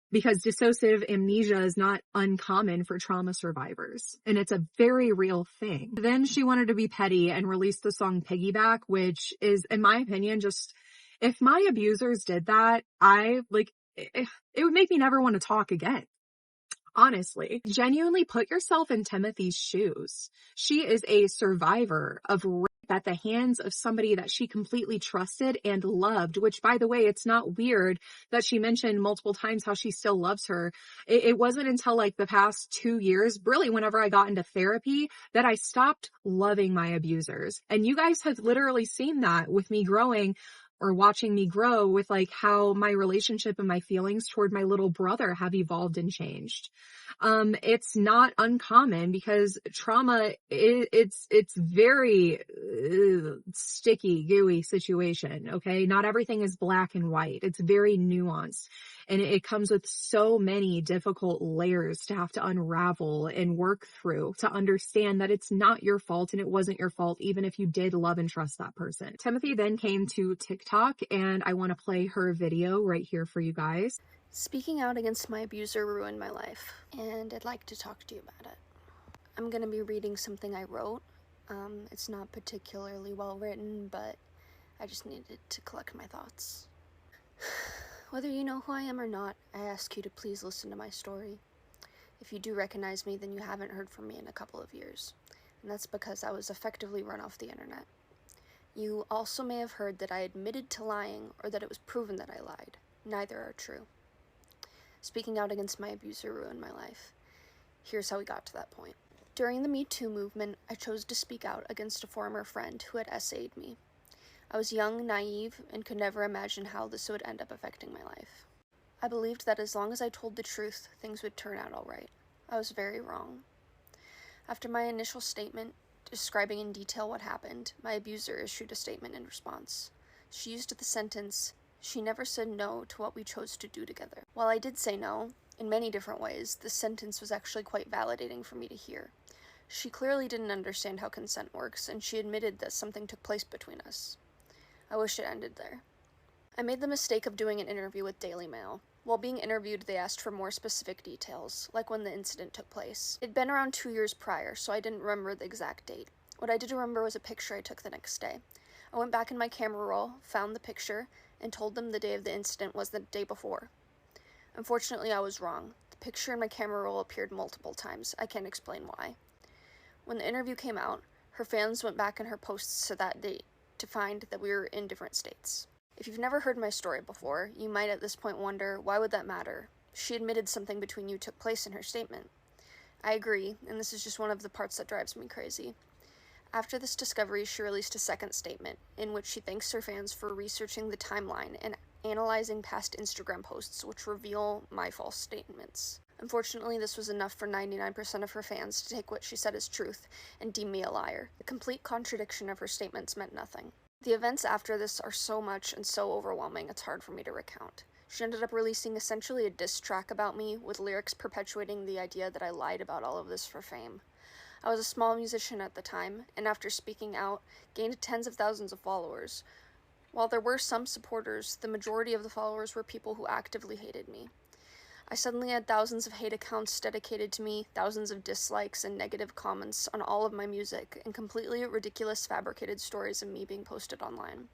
Because dissociative amnesia is not uncommon for trauma survivors, and it's a very real thing. Then she wanted to be petty and released the song Piggyback, which is, in my opinion, just, if my abusers did that, it would make me never want to talk again. Honestly, genuinely put yourself in Timothy's shoes. She is a survivor of rape at the hands of somebody that she completely trusted and loved, which, by the way, it's not weird that she mentioned multiple times how she still loves her. It wasn't until like the past 2 years, really whenever I got into therapy, that I stopped loving my abusers. And you guys have literally seen that with me growing, or watching me grow, with like how my relationship and my feelings toward my little brother have evolved and changed. It's not uncommon because trauma, it's very sticky, gooey situation. Okay. Not everything is black and white. It's very nuanced. And it comes with so many difficult layers to have to unravel and work through to understand that it's not your fault and it wasn't your fault, even if you did love and trust that person. Timothy then came to TikTok, and I want to play her video right here for you guys. Speaking out against my abuser ruined my life, and I'd like to talk to you about it. I'm going to be reading something I wrote. It's not particularly well written, but I just needed to collect my thoughts. Whether you know who I am or not, I ask you to please listen to my story. If you do recognize me, then you haven't heard from me in a couple of years, and that's because I was effectively run off the internet. You also may have heard that I admitted to lying or that it was proven that I lied. Neither are true. Speaking out against my abuser ruined my life. Here's how we got to that point. During the Me Too movement, I chose to speak out against a former friend who had essayed me. I was young, naive, and could never imagine how this would end up affecting my life. I believed that as long as I told the truth, things would turn out all right. I was very wrong. After my initial statement, describing in detail what happened, my abuser issued a statement in response. She used the sentence, "She never said no to what we chose to do together." While I did say no, in many different ways, this sentence was actually quite validating for me to hear. She clearly didn't understand how consent works, and she admitted that something took place between us. I wish it ended there. I made the mistake of doing an interview with Daily Mail. While being interviewed, they asked for more specific details, like when the incident took place. It'd been around 2 years prior, so I didn't remember the exact date. What I did remember was a picture I took the next day. I went back in my camera roll, found the picture, and told them the day of the incident was the day before. Unfortunately, I was wrong. The picture in my camera roll appeared multiple times. I can't explain why. When the interview came out, her fans went back in her posts to that date to find that we were in different states. If you've never heard my story before, you might at this point wonder, why would that matter? She admitted something between you took place in her statement. I agree, and this is just one of the parts that drives me crazy. After this discovery, she released a second statement, in which she thanks her fans for researching the timeline and analyzing past Instagram posts which reveal my false statements. Unfortunately, this was enough for 99% of her fans to take what she said as truth and deem me a liar. The complete contradiction of her statements meant nothing. The events after this are so much and so overwhelming it's hard for me to recount. She ended up releasing essentially a diss track about me, with lyrics perpetuating the idea that I lied about all of this for fame. I was a small musician at the time, and after speaking out, gained tens of thousands of followers. While there were some supporters, the majority of the followers were people who actively hated me. I suddenly had thousands of hate accounts dedicated to me, thousands of dislikes and negative comments on all of my music, and completely ridiculous fabricated stories of me being posted online.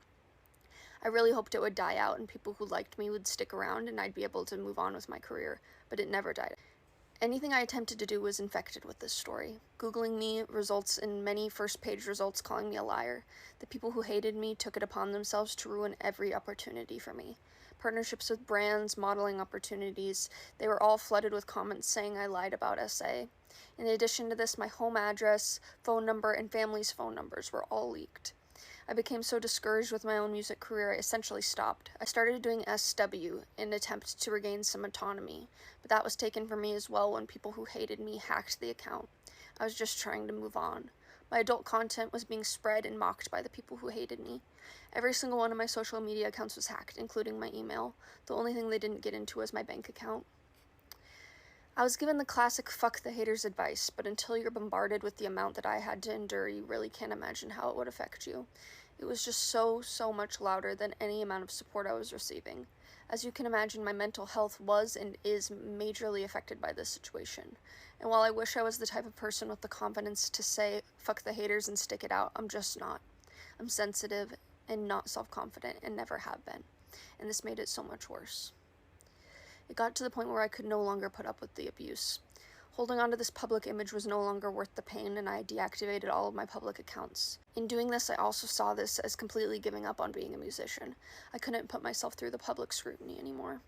I really hoped it would die out and people who liked me would stick around and I'd be able to move on with my career, but it never died. Anything I attempted to do was infected with this story. Googling me results in many first-page results calling me a liar. The people who hated me took it upon themselves to ruin every opportunity for me. Partnerships with brands, modeling opportunities, they were all flooded with comments saying I lied about SA. In addition to this, my home address, phone number, and family's phone numbers were all leaked. I became so discouraged with my own music career, I essentially stopped. I started doing SW in an attempt to regain some autonomy, but that was taken from me as well when people who hated me hacked the account. I was just trying to move on. My adult content was being spread and mocked by the people who hated me. Every single one of my social media accounts was hacked, including my email. The only thing they didn't get into was my bank account. I was given the classic fuck the haters advice, but until you're bombarded with the amount that I had to endure, you really can't imagine how it would affect you. It was just so much louder than any amount of support I was receiving. As you can imagine, my mental health was and is majorly affected by this situation. And while I wish I was the type of person with the confidence to say fuck the haters and stick it out, I'm just not. I'm sensitive and not self-confident and never have been. And this made it so much worse. It got to the point where I could no longer put up with the abuse. Holding on to this public image was no longer worth the pain, and I deactivated all of my public accounts. In doing this, I also saw this as completely giving up on being a musician. I couldn't put myself through the public scrutiny anymore.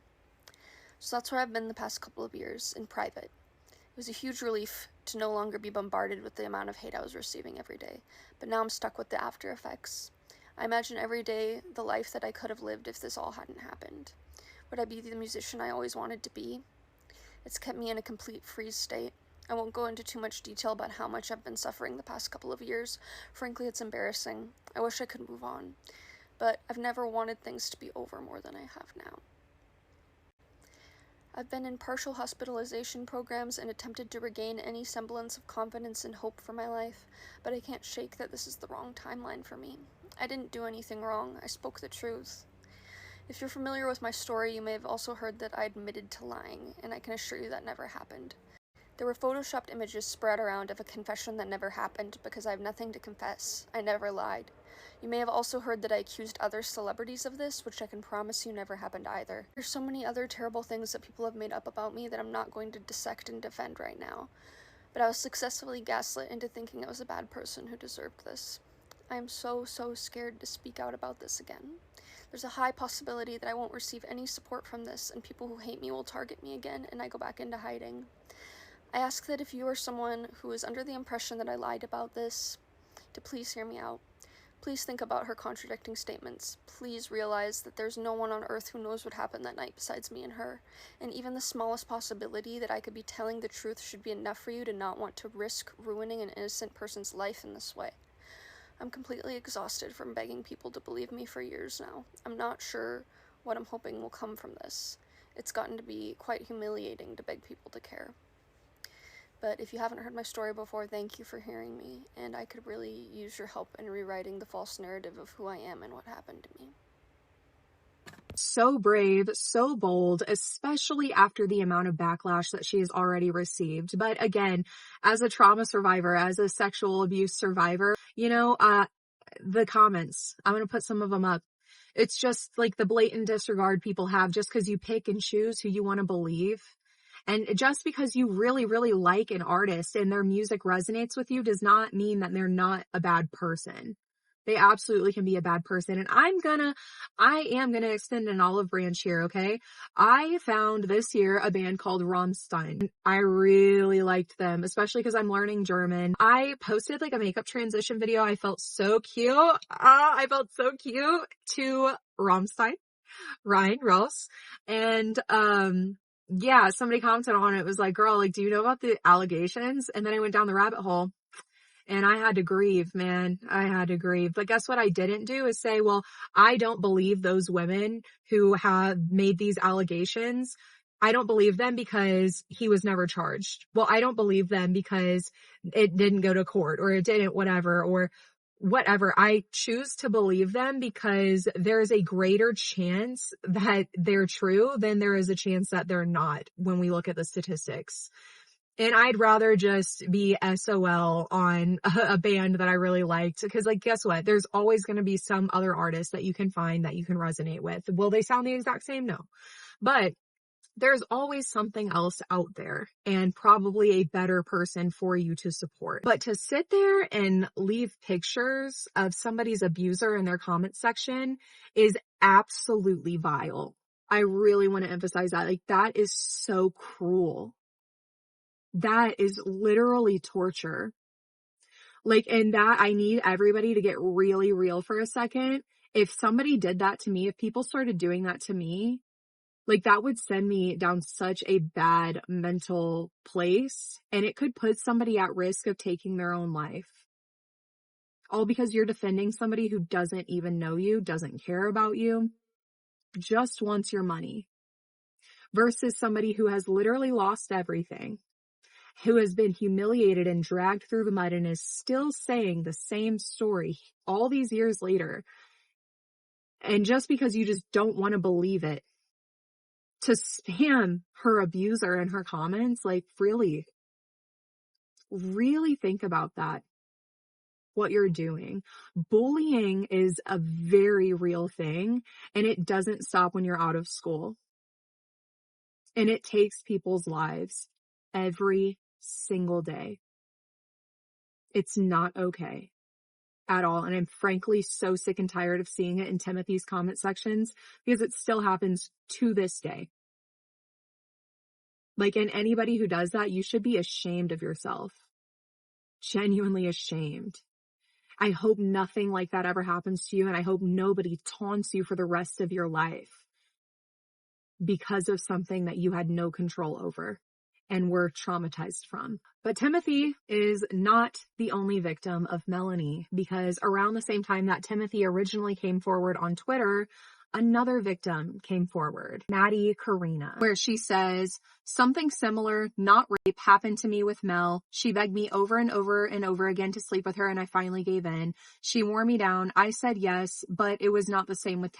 So that's where I've been the past couple of years, in private. It was a huge relief to no longer be bombarded with the amount of hate I was receiving every day, but now I'm stuck with the after effects. I imagine every day the life that I could have lived if this all hadn't happened. Would I be the musician I always wanted to be? It's kept me in a complete freeze state. I won't go into too much detail about how much I've been suffering the past couple of years. Frankly, it's embarrassing. I wish I could move on. But I've never wanted things to be over more than I have now. I've been in partial hospitalization programs and attempted to regain any semblance of confidence and hope for my life, but I can't shake that this is the wrong timeline for me. I didn't do anything wrong. I spoke the truth. If you're familiar with my story, you may have also heard that I admitted to lying, and I can assure you that never happened. There were photoshopped images spread around of a confession that never happened because I have nothing to confess. I never lied. You may have also heard that I accused other celebrities of this, which I can promise you never happened either. There's so many other terrible things that people have made up about me that I'm not going to dissect and defend right now. But I was successfully gaslit into thinking I was a bad person who deserved this. I am so scared to speak out about this again. There's a high possibility that I won't receive any support from this, and people who hate me will target me again, and I go back into hiding. I ask that if you are someone who is under the impression that I lied about this, to please hear me out. Please think about her contradicting statements. Please realize that there's no one on earth who knows what happened that night besides me and her, and even the smallest possibility that I could be telling the truth should be enough for you to not want to risk ruining an innocent person's life in this way. I'm completely exhausted from begging people to believe me for years now. I'm not sure what I'm hoping will come from this. It's gotten to be quite humiliating to beg people to care. But if you haven't heard my story before, thank you for hearing me, and I could really use your help in rewriting the false narrative of who I am and what happened to me. So brave, so bold, especially after the amount of backlash that she has already received. But again, as a trauma survivor, as a sexual abuse survivor, the comments, I'm going to put some of them up. It's just like the blatant disregard people have just because you pick and choose who you want to believe. And just because you really, really like an artist and their music resonates with you does not mean that they're not a bad person. They absolutely can be a bad person. And I am gonna extend an olive branch here, okay? I found this year a band called Rammstein. I really liked them, especially because I'm learning German. I posted like a makeup transition video. I felt so cute. I felt so cute to Rammstein, Ryan Ross. And, yeah, somebody commented on it. It was like, girl, like, do you know about the allegations? And then I went down the rabbit hole and I had to grieve, man. I had to grieve. But guess what I didn't do is say, well, I don't believe those women who have made these allegations. I don't believe them because he was never charged. Well, I don't believe them because it didn't go to court or it didn't whatever or whatever. I choose to believe them because there is a greater chance that they're true than there is a chance that they're not when we look at the statistics. And I'd rather just be SOL on a band that I really liked because, like, guess what? There's always going to be some other artist that you can find that you can resonate with. Will they sound the exact same? No. But there's always something else out there and probably a better person for you to support. But to sit there and leave pictures of somebody's abuser in their comment section is absolutely vile. I really want to emphasize that. Like, that is so cruel. That is literally torture. Like, and that I need everybody to get really real for a second. If somebody did that to me, if people started doing that to me, like, that would send me down such a bad mental place, and it could put somebody at risk of taking their own life. All because you're defending somebody who doesn't even know you, doesn't care about you, just wants your money. Versus somebody who has literally lost everything, who has been humiliated and dragged through the mud and is still saying the same story all these years later. And just because you just don't want to believe it, to spam her abuser in her comments, like, really think about that, what you're doing. Bullying is a very real thing, and it doesn't stop when you're out of school. And it takes people's lives every single day. It's not okay at all. And I'm frankly so sick and tired of seeing it in Timothy's comment sections because it still happens to this day. Like, and anybody who does that, you should be ashamed of yourself. Genuinely ashamed. I hope nothing like that ever happens to you, and I hope nobody taunts you for the rest of your life because of something that you had no control over and were traumatized from. But Timothy is not the only victim of Melanie, because around the same time that Timothy originally came forward on Twitter, another victim came forward, Maddie Karina, where she says, something similar, not rape, happened to me with Mel. She begged me over and over and over again to sleep with her, and I finally gave in. She wore me down. I said yes, but it was not the same with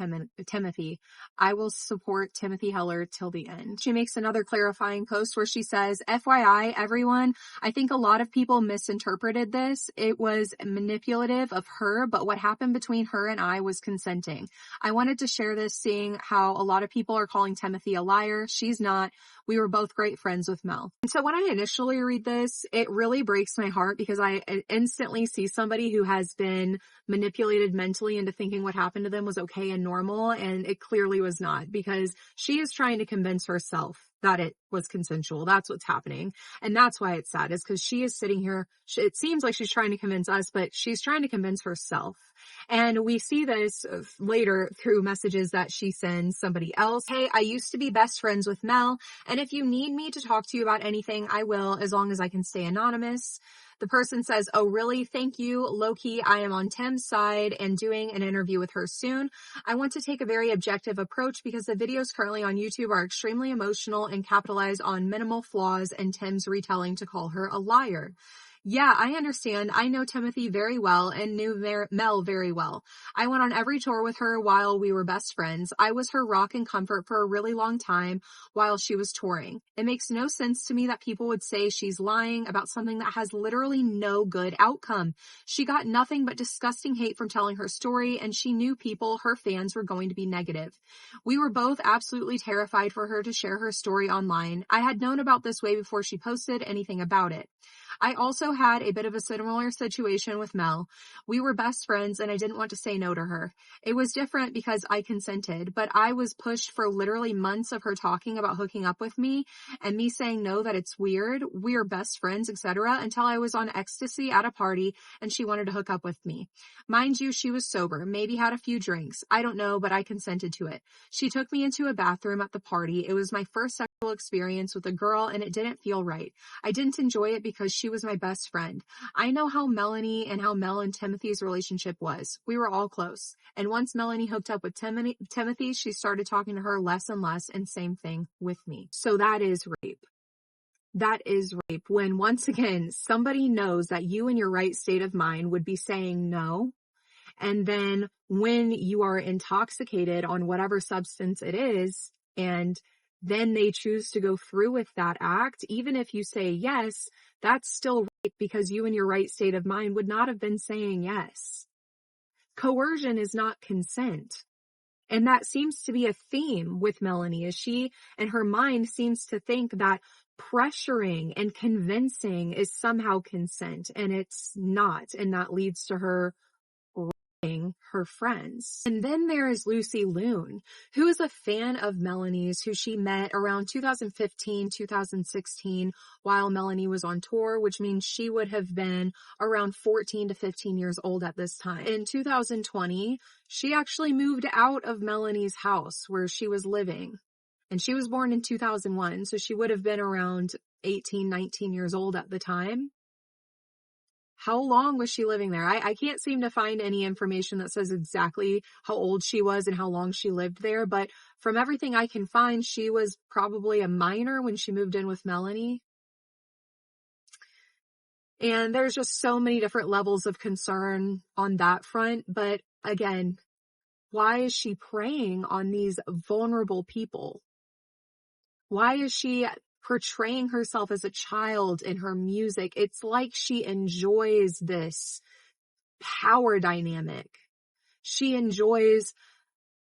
Timothy. I will support Timothy Heller till the end. She makes another clarifying post where she says, FYI, everyone, I think a lot of people misinterpreted this. It was manipulative of her, but what happened between her and I was consenting. I wanted to share this, seeing how a lot of people are calling Timothy a liar. She's not. We were both great friends with Mel. And so when I initially read this, it really breaks my heart because I instantly see somebody who has been manipulated mentally into thinking what happened to them was okay and normal, and it clearly was not, because she is trying to convince herself that it was consensual. That's what's happening. And that's why it's sad, is because she is sitting here. It seems like she's trying to convince us, but she's trying to convince herself. And we see this later through messages that she sends somebody else. Hey, I used to be best friends with Mel, and if you need me to talk to you about anything, I will, as long as I can stay anonymous. The person says, oh, really? Thank you. Low-key, I am on Tim's side and doing an interview with her soon. I want to take a very objective approach because the videos currently on YouTube are extremely emotional and capitalize on minimal flaws and Tim's retelling to call her a liar. Yeah, I understand. I know Timothy very well and knew Mel very well. I went on every tour with her while we were best friends. I was her rock and comfort for a really long time while she was touring. It makes no sense to me that people would say she's lying about something that has literally no good outcome. She got nothing but disgusting hate from telling her story, and she knew people, her fans, were going to be negative. We were both absolutely terrified for her to share her story online. I had known about this way before she posted anything about it. I also had a bit of a similar situation with Mel. We were best friends and I didn't want to say no to her. It was different because I consented, but I was pushed for literally months of her talking about hooking up with me and me saying no, that it's weird, we're best friends, etc., until I was on ecstasy at a party and she wanted to hook up with me. Mind you, she was sober, maybe had a few drinks. I don't know, but I consented to it. She took me into a bathroom at the party. It was my first sexual experience with a girl and it didn't feel right. I didn't enjoy it because she was my best friend. I know how Melanie and how Mel and Timothy's relationship was. We were all close. And once Melanie hooked up with Timothy, she started talking to her less and less, and same thing with me. So that is rape. That is rape. When, once again, somebody knows that you in your right state of mind would be saying no, and then when you are intoxicated on whatever substance it is, and then they choose to go through with that act, even if you say yes, that's still rape because you in your right state of mind would not have been saying yes. Coercion is not consent. And that seems to be a theme with Melanie, as she and her mind seems to think that pressuring and convincing is somehow consent, and it's not. And that leads to her her friends. And then there is Lucy Loon, who is a fan of Melanie's, who she met around 2015, 2016, while Melanie was on tour, which means she would have been around 14 to 15 years old at this time. In 2020, she actually moved out of Melanie's house where she was living. And she was born in 2001, so she would have been around 18, 19 years old at the time. How long was she living there? I can't seem to find any information that says exactly how old she was and how long she lived there, but from everything I can find, she was probably a minor when she moved in with Melanie. And there's just so many different levels of concern on that front. But again, why is she preying on these vulnerable people? Why is she portraying herself as a child in her music? It's like she enjoys this power dynamic. She enjoys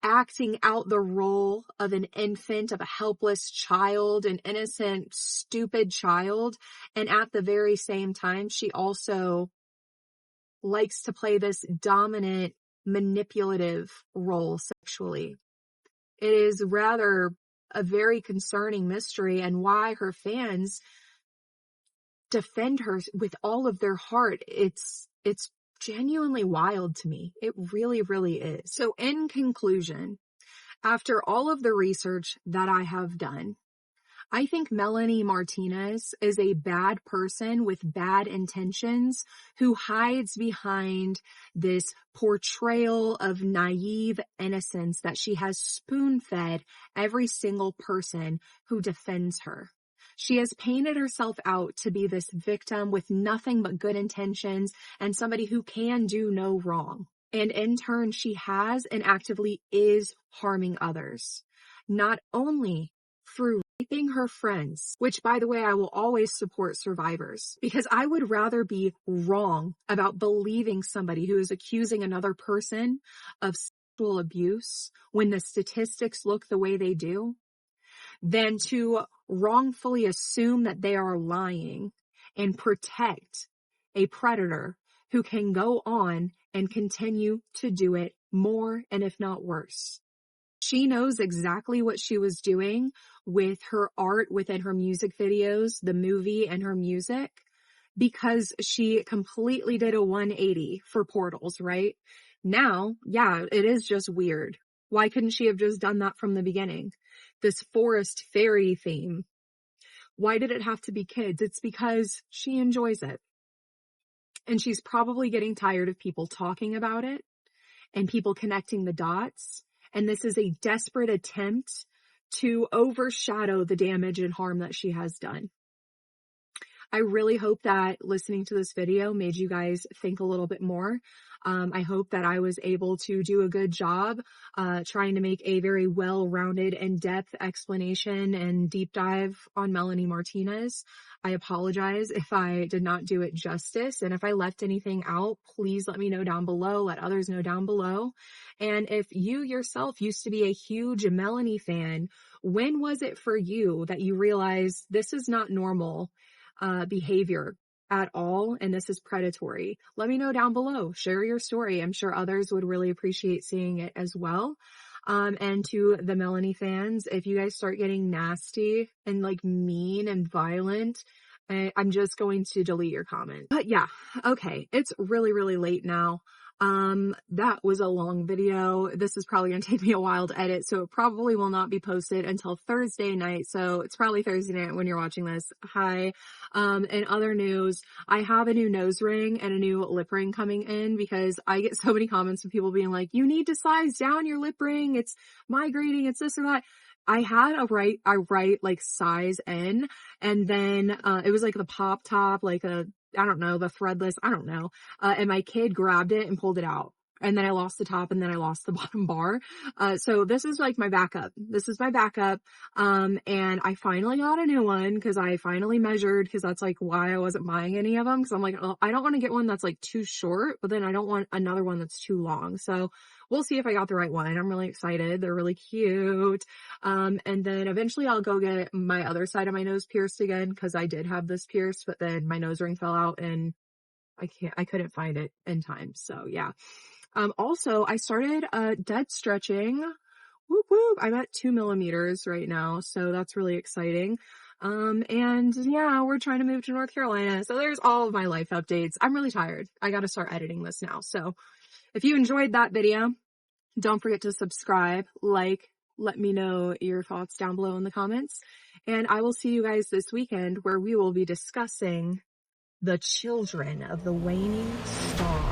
acting out the role of an infant, of a helpless child, an innocent, stupid child. And at the very same time, she also likes to play this dominant, manipulative role sexually. It is rather a very concerning mystery, and why her fans defend her with all of their heart. It's genuinely wild to me. It really, really is. So in conclusion, after all of the research that I have done, I think Melanie Martinez is a bad person with bad intentions who hides behind this portrayal of naive innocence that she has spoon-fed every single person who defends her. She has painted herself out to be this victim with nothing but good intentions and somebody who can do no wrong. And in turn, she has and actively is harming others. Not only through raping her friends, which, by the way, I will always support survivors, because I would rather be wrong about believing somebody who is accusing another person of sexual abuse when the statistics look the way they do, than to wrongfully assume that they are lying and protect a predator who can go on and continue to do it more and if not worse. She knows exactly what she was doing with her art within her music videos, the movie, and her music, because she completely did a 180 for Portals, right? Now, yeah, it is just weird. Why couldn't she have just done that from the beginning? This forest fairy theme. Why did it have to be kids? It's because she enjoys it. And she's probably getting tired of people talking about it and people connecting the dots. And this is a desperate attempt to overshadow the damage and harm that she has done. I really hope that listening to this video made you guys think a little bit more. I hope that I was able to do a good job trying to make a very well-rounded, in-depth explanation and deep dive on Melanie Martinez. I apologize if I did not do it justice, and if I left anything out, please let me know down below, let others know down below. And if you yourself used to be a huge Melanie fan, when was it for you that you realized this is not normal behavior at all, and this is predatory? Let me know down below. Share your story. I'm sure others would really appreciate seeing it as well. And to the Melanie fans, if you guys start getting nasty and like mean and violent, I'm just going to delete your comment. But yeah, okay, it's really, really late now. That was a long video. This is probably going to take me a while to edit, so it probably will not be posted until Thursday night. So it's probably Thursday night when you're watching this. Hi. In other news, I have a new nose ring and a new lip ring coming in because I get so many comments from people being like, you need to size down your lip ring. It's migrating. It's this or that. I had a right like size N, and then, it was like the pop top, like I don't know, the threadless, I don't know. And my kid grabbed it and pulled it out. And then I lost the top and then I lost the bottom bar. So this is like my backup. This is my backup. And I finally got a new one because I finally measured, because that's like why I wasn't buying any of them. Cause I'm like, oh, I don't want to get one that's like too short, but then I don't want another one that's too long. So we'll see if I got the right one. I'm really excited. They're really cute. And then eventually I'll go get my other side of my nose pierced again, because I did have this pierced, but then my nose ring fell out and I couldn't find it in time. So yeah. Also I started, dead stretching. Whoop whoop. I'm at 2 millimeters right now. So that's really exciting. And yeah, we're trying to move to North Carolina. So there's all of my life updates. I'm really tired. I got to start editing this now. So if you enjoyed that video, don't forget to subscribe, like, let me know your thoughts down below in the comments. And I will see you guys this weekend where we will be discussing the children of the waning star.